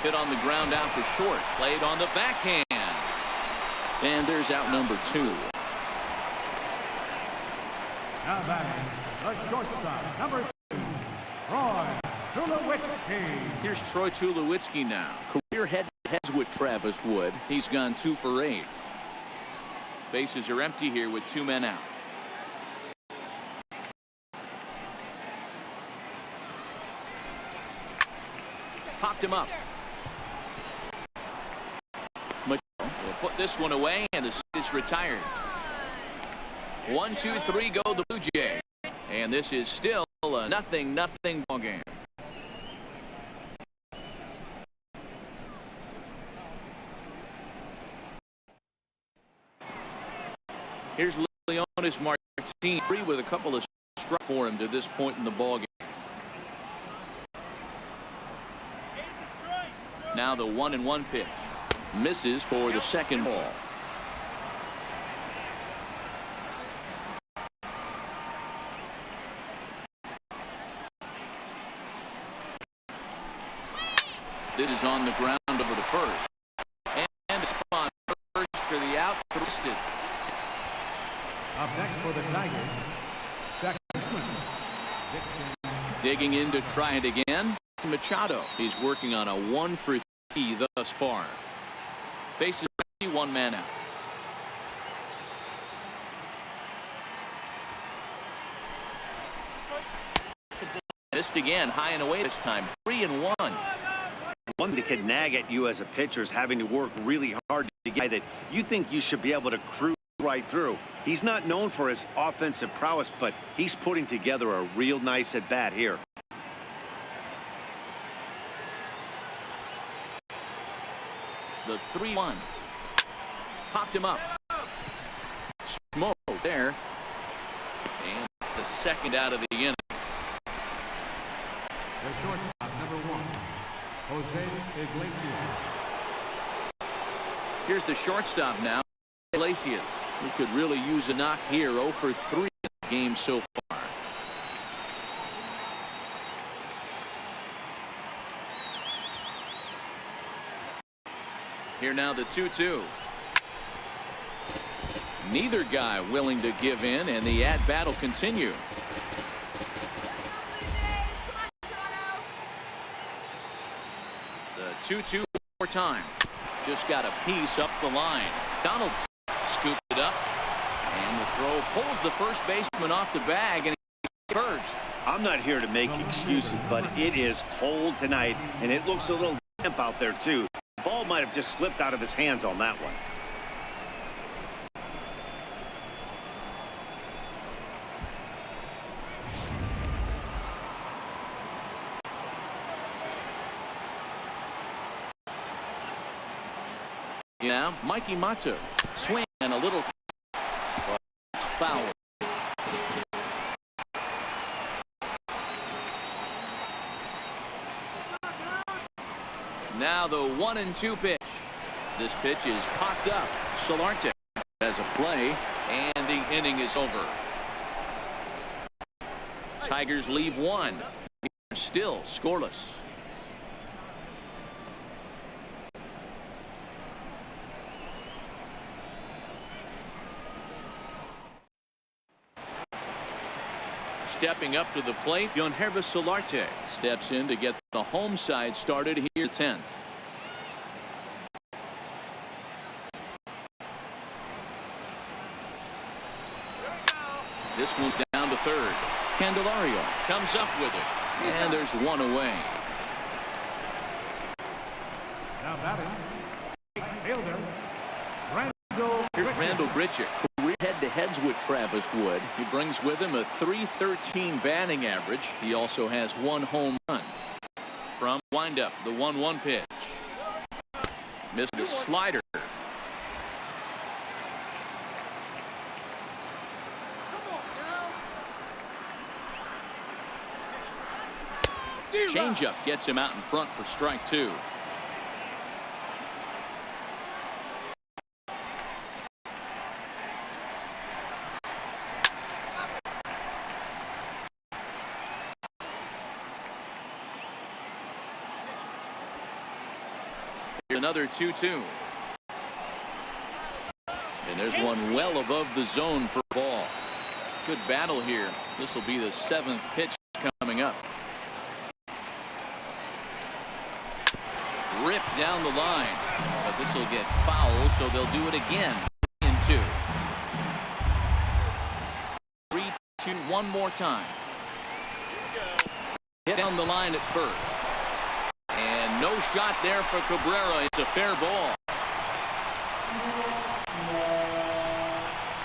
Hit on the ground out for short. Played on the backhand. And there's out number 2. Now batting, the shortstop, number 2, Troy Tulowitzki. Here's Troy Tulowitzki now. Career head-to-heads with Travis Wood. He's gone 2 for 8. Bases are empty here with 2 men out. Popped him up. Will put this one away, and the set is retired. 1, 2, 3 go the Blue Jays. And this is still a 0-0 ball game. Here's Leonis Martin, 3 with a couple of strikes for him to this point in the ball game. Now the 1-1 pitch. Misses for the second ball. This is on the ground over to first. And a spot first for the out. Twisted. Up next for the Tigers, second baseman, Dixon. Digging in to try it again. Machado. He's working on a 1 for 3 thus far. Bases empty, 1 man out. Missed again, high and away this time. 3-1. One that can nag at you as a pitcher is having to work really hard to get that you think you should be able to cruise right through. He's not known for his offensive prowess, but he's putting together a real nice at bat here. The 3-1. Popped him up. Smoke there. And it's the second out of the inning. The shortstop, number 1, Jose Iglesias. Here's the shortstop now, Iglesias. He could really use a knock here. 0 for 3 in the game so far. Here now the 2-2. Neither guy willing to give in, and the at-bat will continue. The 2-2 one more time. Just got a piece up the line. Donaldson scooped it up, and the throw pulls the first baseman off the bag, and he's first. I'm not here to make excuses, but it is cold tonight, and it looks a little damp out there, too. The ball might have just slipped out of his hands on that one. Now, Mikey Matsu. Swing and a little. But it's foul. Now the 1-2 pitch. This pitch is popped up. Solarte has a play, and the inning is over. Tigers leave 1. They're still scoreless. Stepping up to the plate, Yonherva Solarte steps in to get the home side started here 10th. This one's down to third. Candelario comes up with it, and there's one away. Now batting, fielder, Randall. Here's Randall Grichuk. Career head-to-heads with Travis Wood. He brings with him a .313 batting average. He also has one home run. From windup, the 1-1 pitch. Missed a slider. Changeup gets him out in front for strike 2. Another 2-2. And there's one well above the zone for ball. Good battle here. This will be the 7th pitch coming up. Ripped down the line, but this will get foul, so they'll do it again. 3-2. 3-2 one more time. Hit down the line at first. And no shot there for Cabrera. It's a fair ball.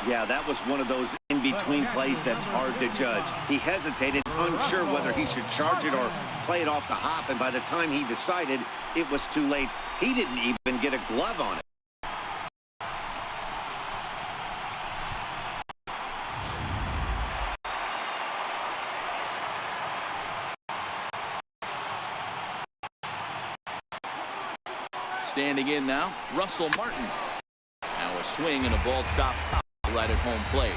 Yeah, that was one of those in-between plays that's hard to judge. He hesitated, unsure whether he should charge it or play it off the hop, and by the time he decided, it was too late. He didn't even get a glove on it. Standing in now, Russell Martin. Now a swing and a ball chopped right at home plate.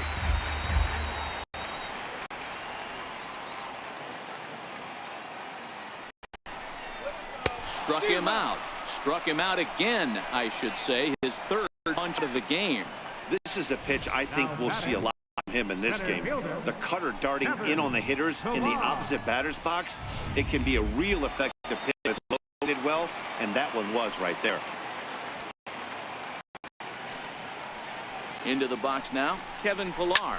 Struck him out. Struck him out again, I should say. His third punch of the game. This is a pitch I think we'll see a lot from him in this game. The cutter darting in on the hitters in the opposite batter's box. It can be a real effective pitch. It's loaded well, and that one was right there. Into the box now, Kevin Pillar.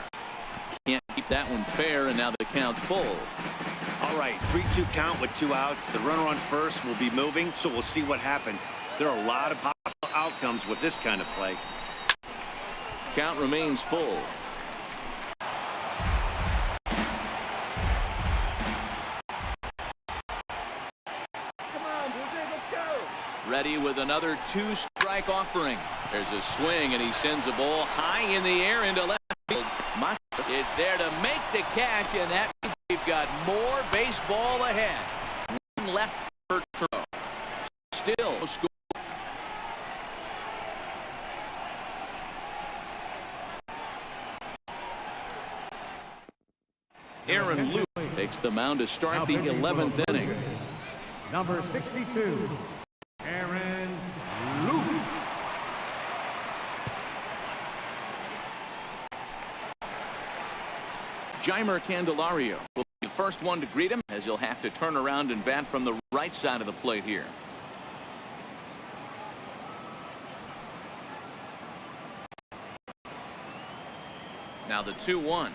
Can't keep that one fair, and now the count's full. All right, 3-2 count with 2 outs. The runner on first will be moving, so we'll see what happens. There are a lot of possible outcomes with this kind of play. Count remains full. Ready with another 2-strike offering. There's a swing, and he sends a ball high in the air into left field. Mata is there to make the catch, and that means we've got more baseball ahead. One left for Trout. Still no score. Aaron Luke takes the mound to start the 11th inning. Number 62, Aaron Luke. Jeimer Candelario will be the first one to greet him, as he'll have to turn around and bat from the right side of the plate here. Now the 2-1.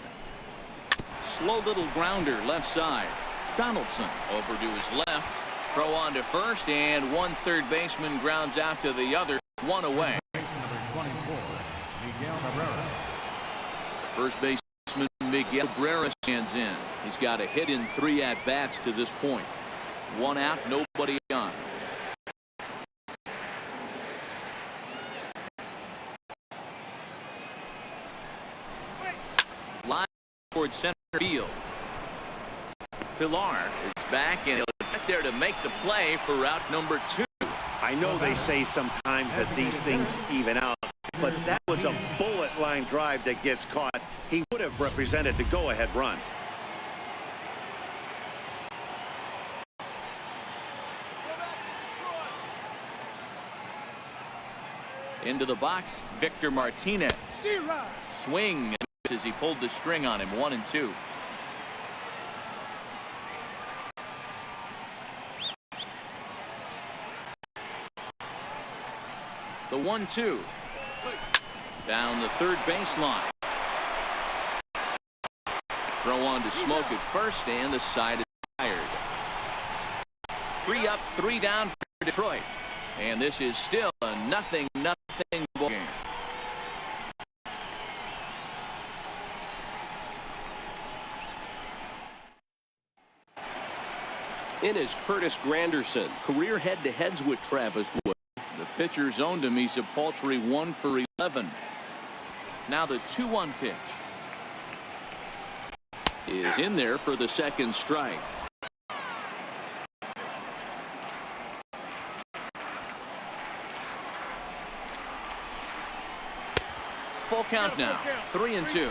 Slow little grounder left side. Donaldson over to his left. Throw on to first, and one third baseman grounds out to the other. One away. Number 24, Miguel Cabrera. First baseman Miguel Cabrera stands in. He's got a hit in 3 at-bats to this point. 1 out, nobody on. Line towards center field. Pillar is back, and he'll get there to make the play for route number 2. I know they say sometimes that these things even out, but that was a bullet line drive that gets caught. He would have represented the go-ahead run. Into the box, Victor Martinez. Swing as he pulled the string on him. 1-2. The 1-2. Down the third baseline. Throw on to Smoke at first, and the side is tired. 3 up, 3 down for Detroit. And this is still a nothing ball game. In is Curtis Granderson. Career head-to-heads with Travis Wood. The pitcher zoned him. He's a paltry 1 for 11. Now the 2-1 pitch is in there for the second strike. Full count now. 3-2.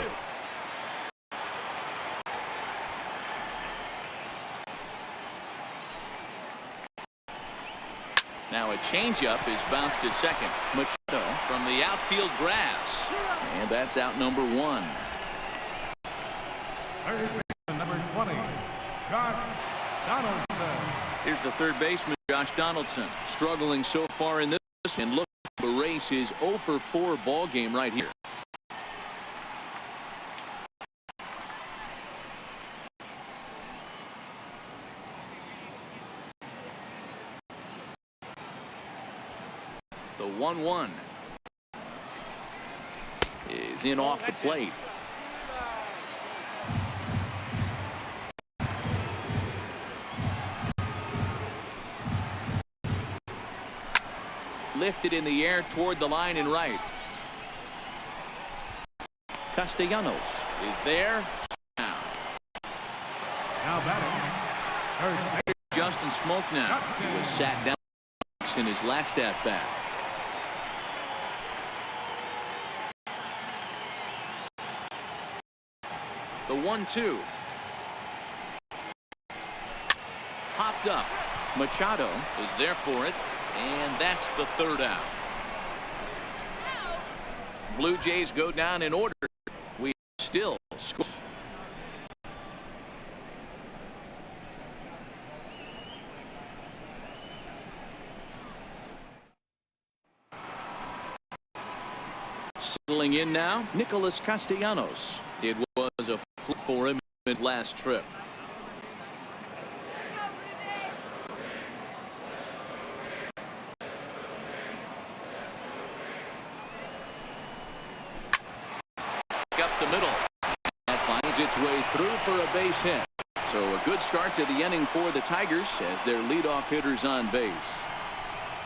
Now a changeup is bounced to second. Machado from the outfield grass. And that's out number 1. Third baseman, number 20, Josh Donaldson. Here's the third baseman, Josh Donaldson. Struggling so far in this and looking to erase his 0 for 4 ball game right here. The 1-1 is in off the plate. Lifted in the air toward the line and right. Castellanos is there. Now Batting, third base, Justin Smoke now. He was sat down in his last at bat. The 1-2. Popped up. Machado is there for it, and that's the third out. Blue Jays go down in order. We still score. Settling in now, Nicholas Castellanos. It was a flip for him in his last trip. Up the middle. That finds its way through for a base hit. So a good start to the inning for the Tigers as their leadoff hitter's on base.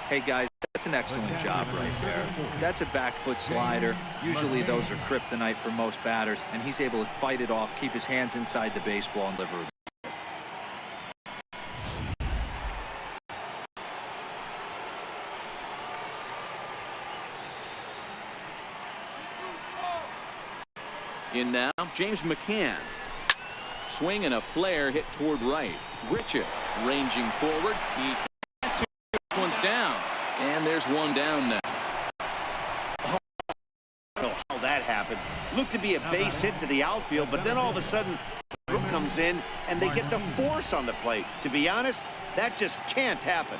Hey, guys, that's an excellent job right there. That's a back foot slider. Usually those are kryptonite for most batters, and he's able to fight it off, keep his hands inside the baseball, and deliver. In now, James McCann. Swing and a flare hit toward right. Richard ranging forward. He one's down. And there's one down now. I don't know how that happened. Looked to be a base hit to the outfield, but then all of a sudden, Brook comes in and they get the force on the plate. To be honest, that just can't happen.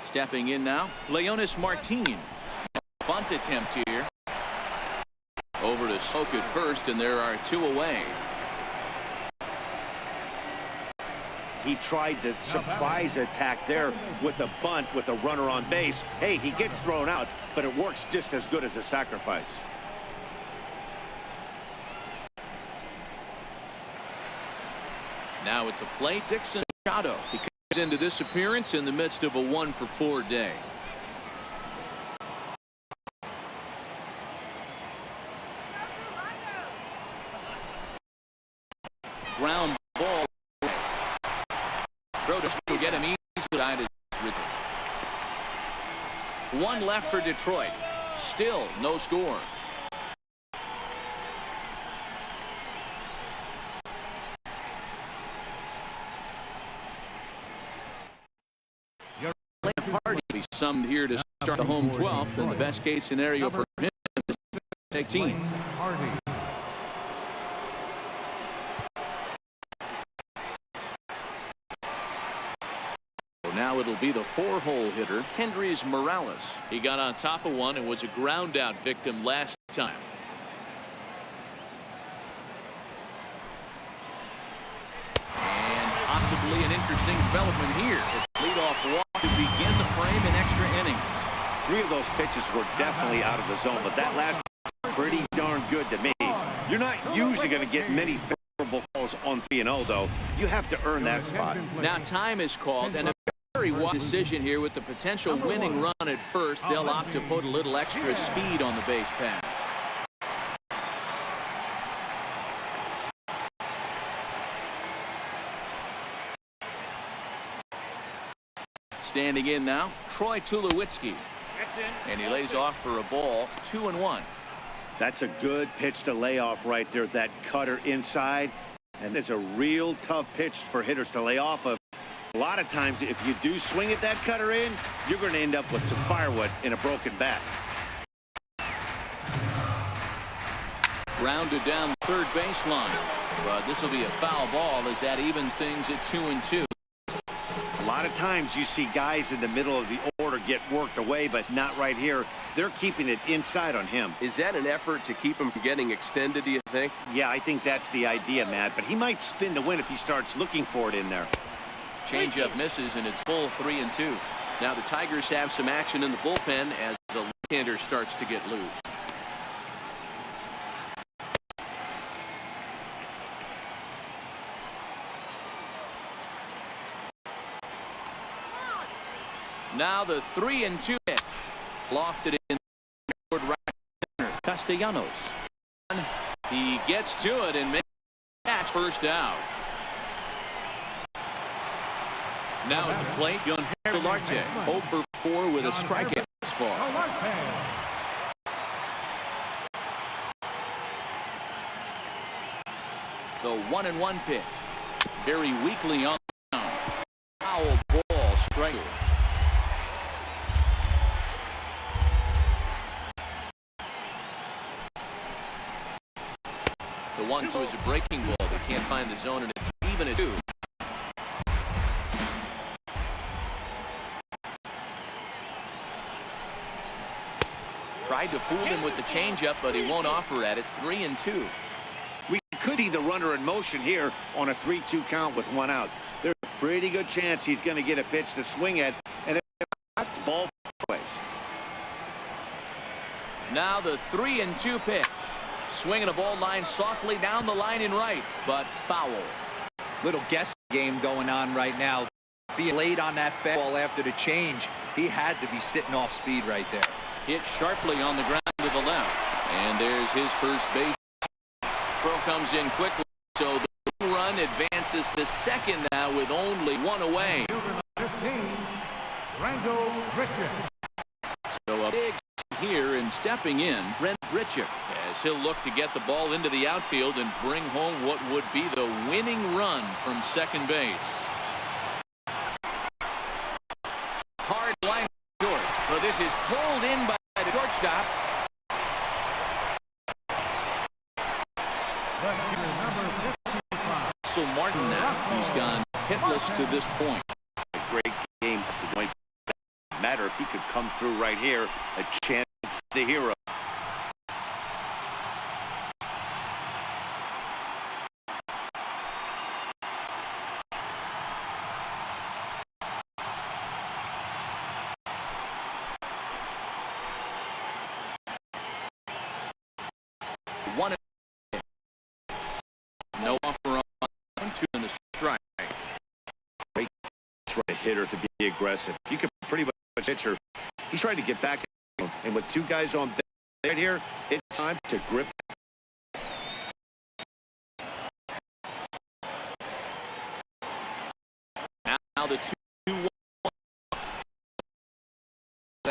Stepping in now, Leonis Martin. Bunt attempt here. Over to Soak at first, and there are 2 away. He tried the surprise attack there with a bunt with a runner on base. Hey, he gets thrown out, but it works just as good as a sacrifice. Now at the plate, Dixon Machado. He comes into this appearance in the midst of a 1 for 4 day. Ground ball. Throw to get him easy. One left for Detroit. Still no score. Hard to be summed here to start the home 12th, and the best case scenario for him is to take team. Harvey. Now it'll be the 4-hole hitter, Kendrys Morales. He got on top of one and was a ground out victim last time. And possibly an interesting development here. The leadoff walk to begin the frame in extra innings. 3 of those pitches were definitely out of the zone, but that last one pretty darn good to me. You're not usually going to get many favorable calls on 3-0, though. You have to earn that spot. Now time is called, and a very wise decision here with the potential winning run at first. They'll opt to put a little extra speed on the base pass. Standing in now, Troy Tulowitzki. And he lays off for a ball, 2-1. That's a good pitch to lay off right there, that cutter inside. And it's a real tough pitch for hitters to lay off of. A lot of times, if you do swing at that cutter in, you're going to end up with some firewood in a broken bat. Grounded down the third baseline. But this will be a foul ball as that evens things at 2-2. A lot of times you see guys in the middle of the order get worked away, but not right here. They're keeping it inside on him. Is that an effort to keep him from getting extended, do you think? Yeah, I think that's the idea, Matt. But he might spin to win if he starts looking for it in there. Changeup misses, and it's full 3-2. Now the Tigers have some action in the bullpen as the left-hander starts to get loose. Now the 3-2 pitch. Lofted in toward right center. Castellanos. He gets to it and makes the catch, first out. Now at the plate, Solarte, 0 for 4 with a strikeout ball. The 1-1 pitch. Very weakly on the ground. Foul ball, strike. The 1-2 is a breaking ball. They can't find the zone, and it's even at 2. Tried to fool him with the changeup, but he won't offer at it. 3-2. We could see the runner in motion here on a 3-2 count with 1 out. There's a pretty good chance he's going to get a pitch to swing at, and it's ball place. Now the 3-2 pitch. Swinging a ball line softly down the line in right, but foul. Little guess game going on right now. Being late on that fastball after the change, he had to be sitting off speed right there. Hit sharply on the ground to the left. And there's his first base. Throw comes in quickly, so the run advances to second now with only 1 away. 15, Rango Richard. So a big here, and stepping in, Brent Richard, as he'll look to get the ball into the outfield and bring home what would be the winning run from second base. Hard line short. Well, this is pulled in by the shortstop. So Martin now, he's gone hitless to this point. A great game. It might matter if he could come through right here. A chance to the hero. One, no offer on 2 in the strike. Great hitter to be aggressive. You can pretty much hit your. He's trying to get back, and with 2 guys on base right here, it's time to grip. Now the 2-1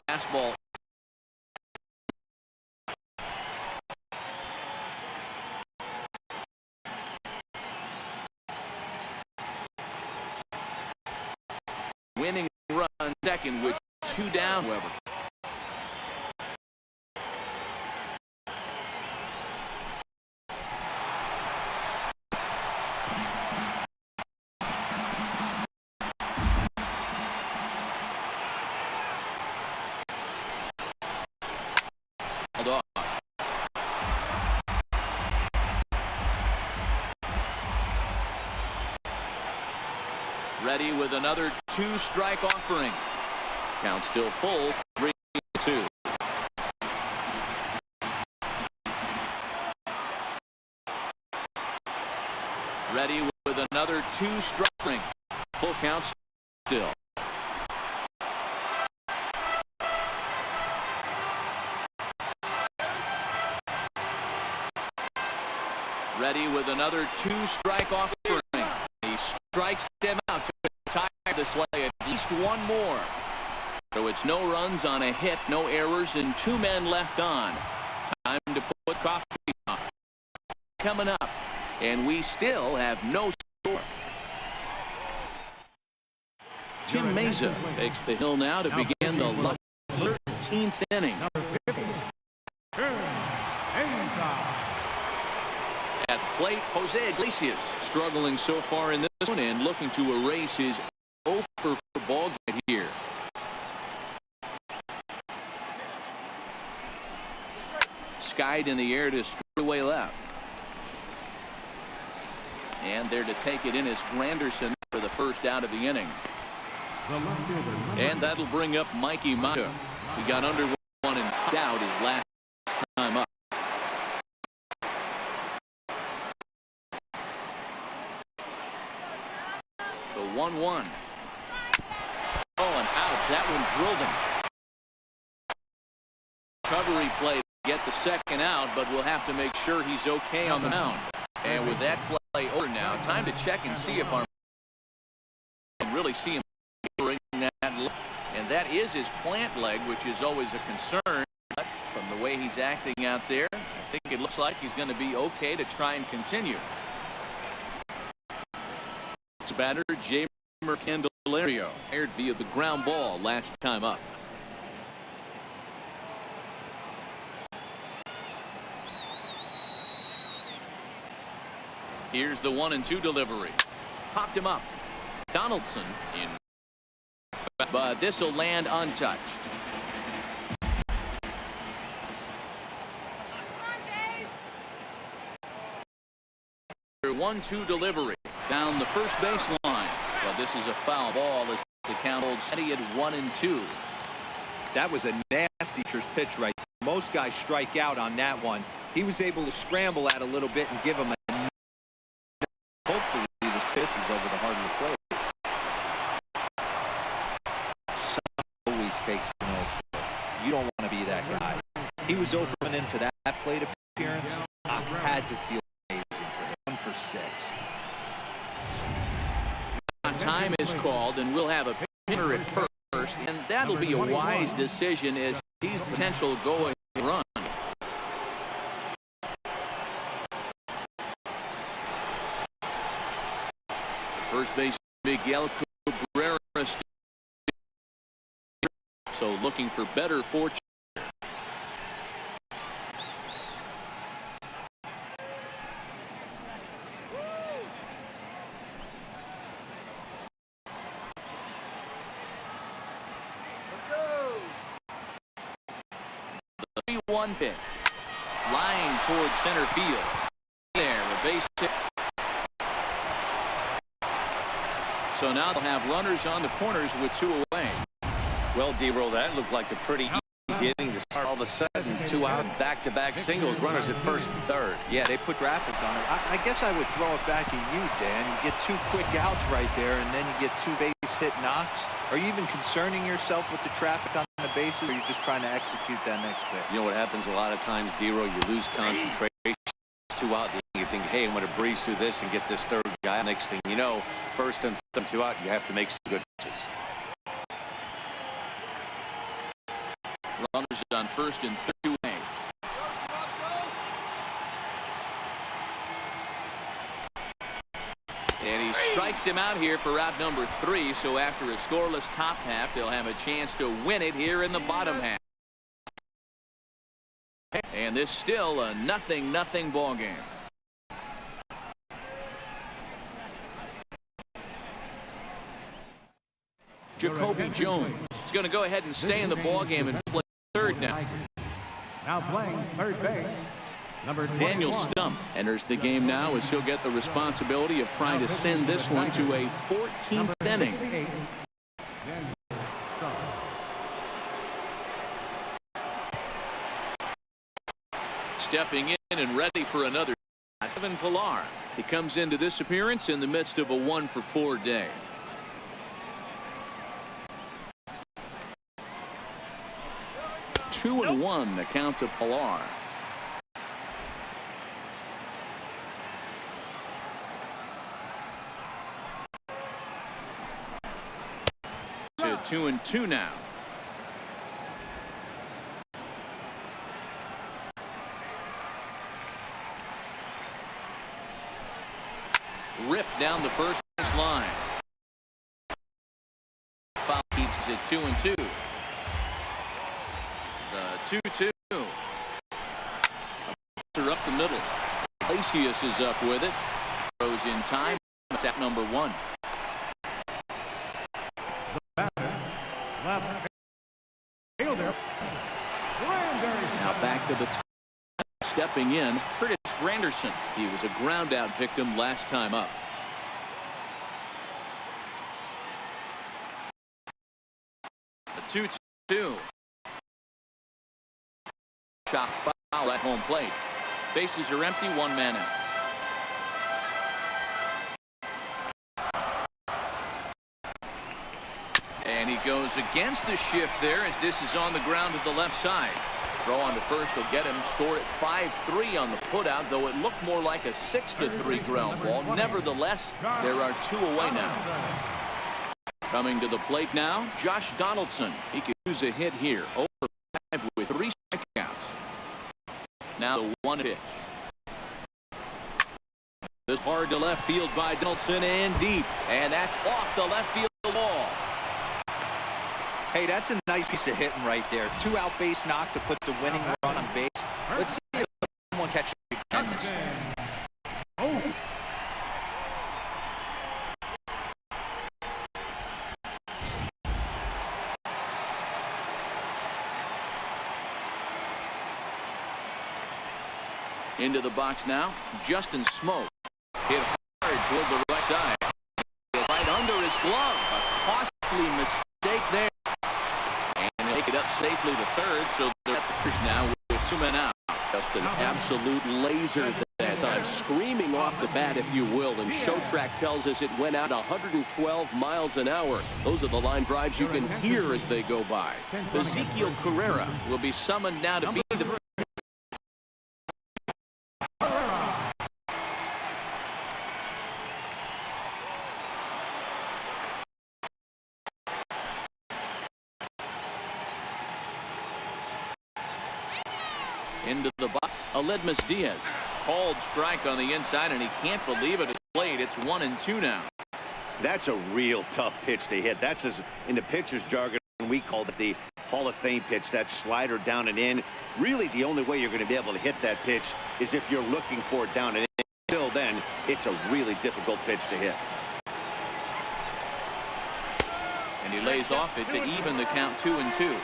fastball. Winning run second with 2 down, however. Ready with another 2-strike offering. Count still full, 3-2. Ready with another 2-strike. Full count still. Ready with another 2-strike offering. He strikes him out to retire the slay. At least one more. So it's no runs on a hit, no errors, and 2 men left on. Time to put coffee off. Coming up, and we still have no score. Tim Mesa takes the hill now to begin the 13th inning. At the plate, Jose Iglesias struggling so far in this one and looking to erase his 0-for-4 ball game here. Skied in the air to straightaway left. And there to take it in is Granderson for the first out of the inning. And that'll bring up Mikey Mata. He got under 1 and out his last time up. The 1-1. Oh, and ouch. That one drilled him. Recovery play to get the second out, but we'll have to make sure he's okay on the mound. And with that play over now, time to check and see if our really see him bring that. And that is his plant leg, which is always a concern. But from the way he's acting out there, I think it looks like he's going to be okay to try and continue. It's batter Jamer Candelario, aired via the ground ball last time up. Here's the 1-2 delivery. Popped him up. Donaldson in. But this will land untouched. 1-2 delivery down the first baseline. Well, this is a foul ball as the count holds steady at 1-2. That was a nasty pitch right there. Most guys strike out on that one. He was able to scramble at a little bit and give him a. Hopefully this pisses over the heart of the plate. Always takes an over. You don't want to be that guy. He was over into that plate appearance. I had to feel amazing for him. 1 for 6. Time is called, and we'll have a pinner at first, and that'll be a wise decision as he's potential going run. First base Miguel Cabrera, so looking for better fortune. The 3-1 pitch, lying towards center field. There, the base hit. So now they'll have runners on the corners with 2 away. Well, D-Roll, that looked like a pretty easy inning to start. All of a sudden, 2 out, back-to-back singles, runners at first and third. Yeah, they put traffic on it. I guess I would throw it back at you, Dan. You get 2 quick outs right there, and then you get 2 base hit knocks. Are you even concerning yourself with the traffic on the bases, or are you just trying to execute that next pitch? You know what happens a lot of times, D-Roll, you lose concentration. 2 out, you think, hey, I'm going to breeze through this and get this third guy. Next thing you know, first and 2 out, you have to make some good pitches. Runners on first and 3 away. And he strikes him out here for out number 3. So after a scoreless top half, they'll have a chance to win it here in the bottom half. And this still a 0-0 ball game. Jacoby Jones is going to go ahead and stay in the ball game and play third now. Now playing third base, Number Daniel 21. Stump enters the game now as he'll get the responsibility of trying to send this one to a 14th Number inning. 68, Daniel Stump. Stepping in and ready for another. Evan Pilar. He comes into this appearance in the midst of a 1-for-4 day. Two and one, the count to Pilar. To 2-2 now. Ripped down the first base line. Foul keeps us at 2-2. The 2-2. Up the middle. Iglesias is up with it. Throws in time. It's at number 1. Left fielder. Now back to the top. Stepping in, Curtis Granderson. He was a ground out victim last time up. The 2-2. Shot foul at home plate. Bases are empty, 1 man out. And he goes against the shift there as this is on the ground to the left side. Throw on to first will get him. Score at 5-3 on the putout, though it looked more like a 6-3 ground ball. Nevertheless, there are 2 away now. Coming to the plate now, Josh Donaldson. He could use a hit here. Over 5 with 3 strikeouts. Now the 1 pitch. This hard to left field by Donaldson and deep. And that's off the left field wall. Hey, that's a nice piece of hitting right there. 2-out base knock to put the winning run on base. Let's see if someone catches this. Oh. Into the box now, Justin Smoke. Hit hard toward the right side. Right under his glove. A costly mistake there. And he'll take it up safely to third, so they're now with 2 men out. Just an absolute laser that time, screaming off the bat, if you will. And Show Track tells us it went out 112 miles an hour. Those are the line drives you can hear as they go by. Ezekiel Carrera will be summoned now to be the into the box. Aledmus Diaz. Called strike on the inside, and he can't believe it. It's played. It's 1-2 now. That's a real tough pitch to hit. That's, as in the pitcher's jargon, we call it the Hall of Fame pitch. That slider down and in. Really, the only way you're going to be able to hit that pitch is if you're looking for it down and in. Until then, it's a really difficult pitch to hit. And he lays off it to even the count 2-2.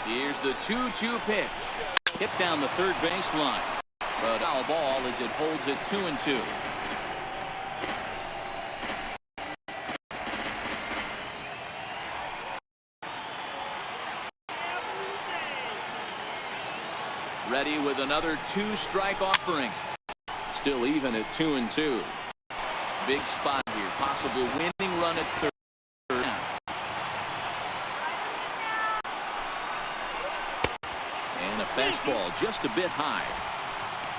Here's the 2-2 pitch. Hit down the third baseline. But foul ball as it holds it 2-2. Ready with another 2-strike offering. Still even at 2-2. Big spot here. Possible winning run at third. And a fastball just a bit high.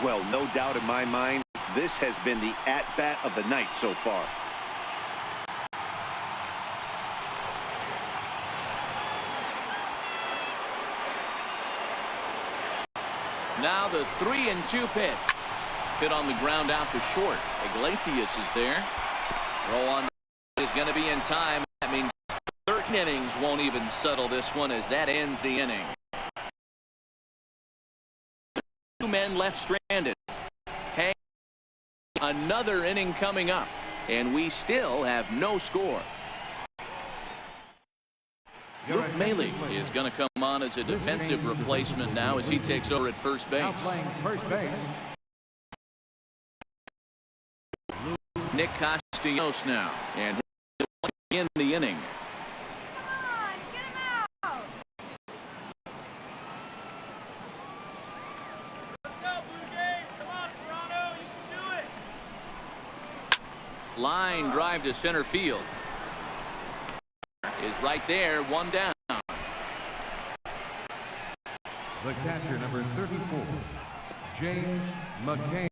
Well, no doubt in my mind, this has been the at-bat of the night so far. Now the 3-2 pitch. Hit on the ground out to short. Iglesias is there. Throw on is going to be in time. That means 13 innings won't even settle this one as that ends the inning. 2 men left stranded. Hey, another inning coming up, and we still have no score. Luke Maile is going to come on as a defensive replacement now as he takes over at first base. Now playing first base. Nick Castellanos now, and he'll in the inning. Come on, get him out. Let's go, Blue Jays. Come on, Toronto. You can do it. Line drive to center field. Is right there, 1 down. The catcher, number 34, James McCann.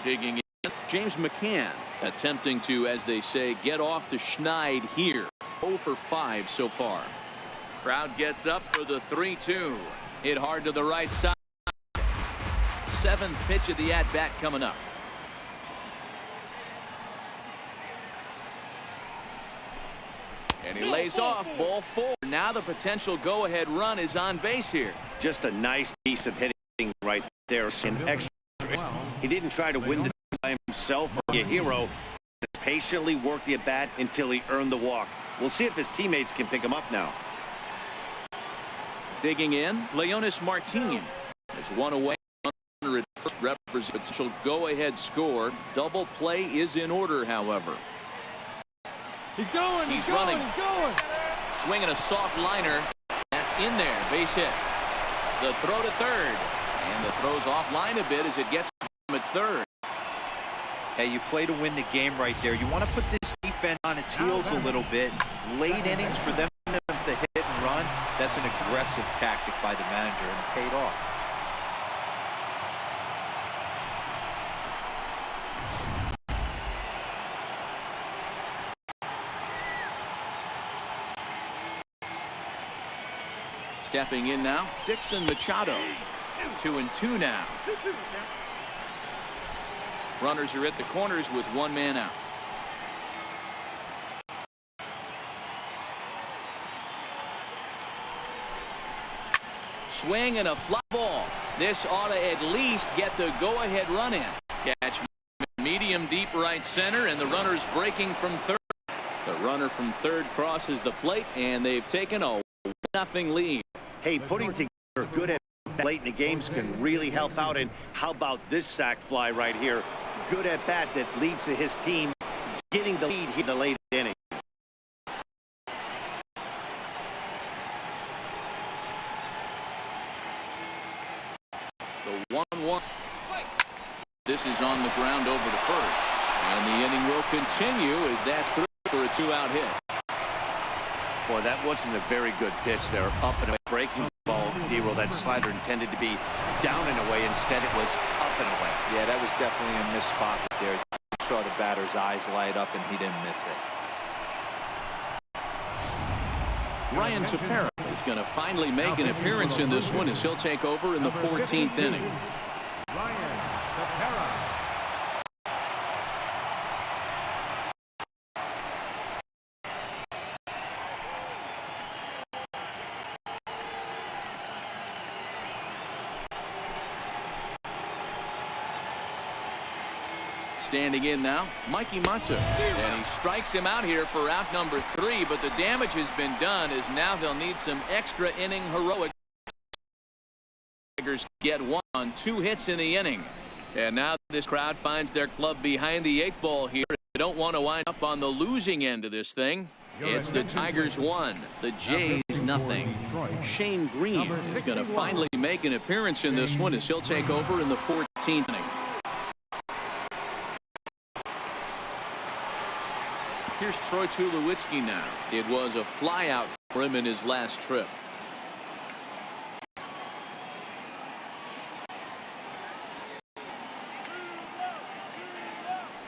Digging in, James McCann attempting to, as they say, get off the schneid here. 0 for 5 so far. Crowd gets up for the 3-2. Hit hard to the right side. 7th pitch of the at-bat coming up. And he lays off, ball 4. Now the potential go-ahead run is on base here. Just a nice piece of hitting right there. An extra. He didn't try to win the by himself or be a hero. Just patiently worked the at-bat until he earned the walk. We'll see if his teammates can pick him up now. Digging in, Leonis Martin. There's 1 away. Represents potential go-ahead score. Double play is in order, however. He's going. He's running. He's going. Swinging a soft liner. That's in there. Base hit. The throw to third. And the throw's offline a bit as it gets him at third. Hey, you play to win the game right there. You want to put this defense on its heels a little bit. Late innings for them to hit and run. That's an aggressive tactic by the manager, and it paid off. Stepping in now, Dixon Machado. 2-2 now. Runners are at the corners with 1 man out. Swing and a fly ball. This ought to at least get the go-ahead run in. Catch medium deep right center, and the runner's breaking from third. The runner from third crosses the plate, and they've taken a 0-0 lead. Hey, putting together good at late in the games can really help out. And how about this sac fly right here? Good at bat that leads to his team getting the lead here in the late inning. The 1-1. This is on the ground over to first. And the inning will continue as that's through for a 2-out hit. Boy, that wasn't a very good pitch there. Up and away, breaking ball, Hero. That slider intended to be down and away. Instead, it was up and away. Yeah, that was definitely a missed spot there. You saw the batter's eyes light up, and he didn't miss it. Ryan Tepera is going to finally make an appearance in this one as he'll take over in the 14th inning. Ryan Tepera. Standing in now, Mikey Mata, and he strikes him out here for out number 3, but the damage has been done as now they'll need some extra inning heroic. Tigers get 1 on 2 hits in the inning, and now this crowd finds their club behind the 8 ball here. They don't want to wind up on the losing end of this thing. It's the Tigers 1, the Jays nothing. Shane Green is going to finally make an appearance in this one as he'll take over in the 14th inning. Here's Troy Tulowitzki now. It was a flyout for him in his last trip.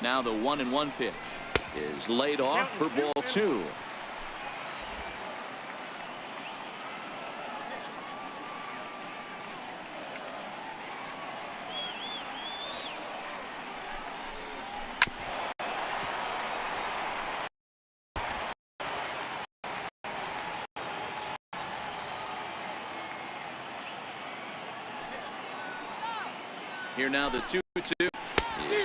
Now the 1-1 pitch is laid off for ball 2. Here now the 2-2.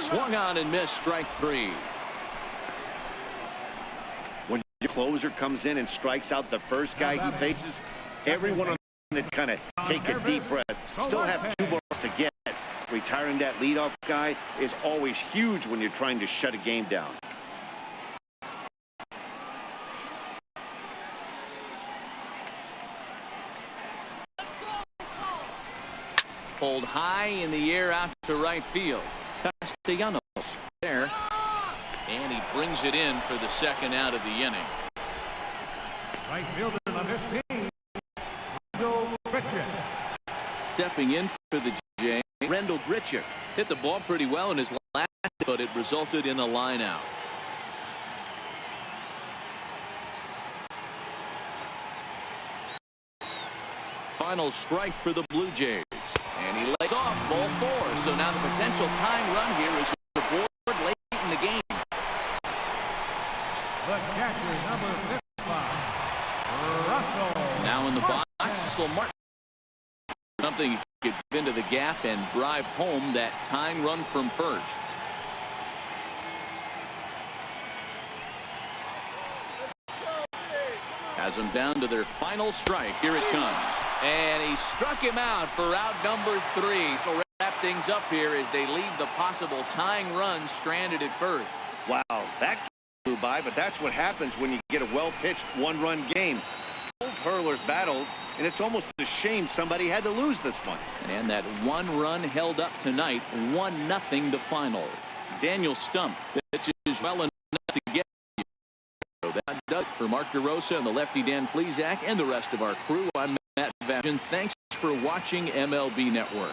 Swung on and missed, strike 3. When your closer comes in and strikes out the first guy he faces, everyone on the kind of take a deep breath. Still have 2 balls to get. Retiring that leadoff guy is always huge when you're trying to shut a game down. Pulled high in the air out to right field. Castellanos there. And he brings it in for the second out of the inning. Right fielder number 15, Grichuk. Stepping in for the Jays, Rendell Grichuk hit the ball pretty well in his last, but it resulted in a line out. Final strike for the Blue Jays. And he lays off ball 4. So now the potential tying run here is aboard late in the game. The catcher, number 55, Russell. Now in the box, Russell Martin. Something he could get into the gap and drive home that tying run from first. Has them down to their final strike. Here it comes. And he struck him out for out number 3. So wrap things up here as they leave the possible tying run stranded at first. Wow, that flew by, but that's what happens when you get a well-pitched 1-run game. Both hurlers battled, and it's almost a shame somebody had to lose this one. And that 1 run held up tonight, 1-0 the final. Daniel Stump pitches well enough to get. That does for Mark DeRosa and the lefty Dan Plesac and the rest of our crew. I'm Matt Vashon. Thanks for watching MLB Network.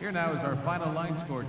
Here now is our final line score.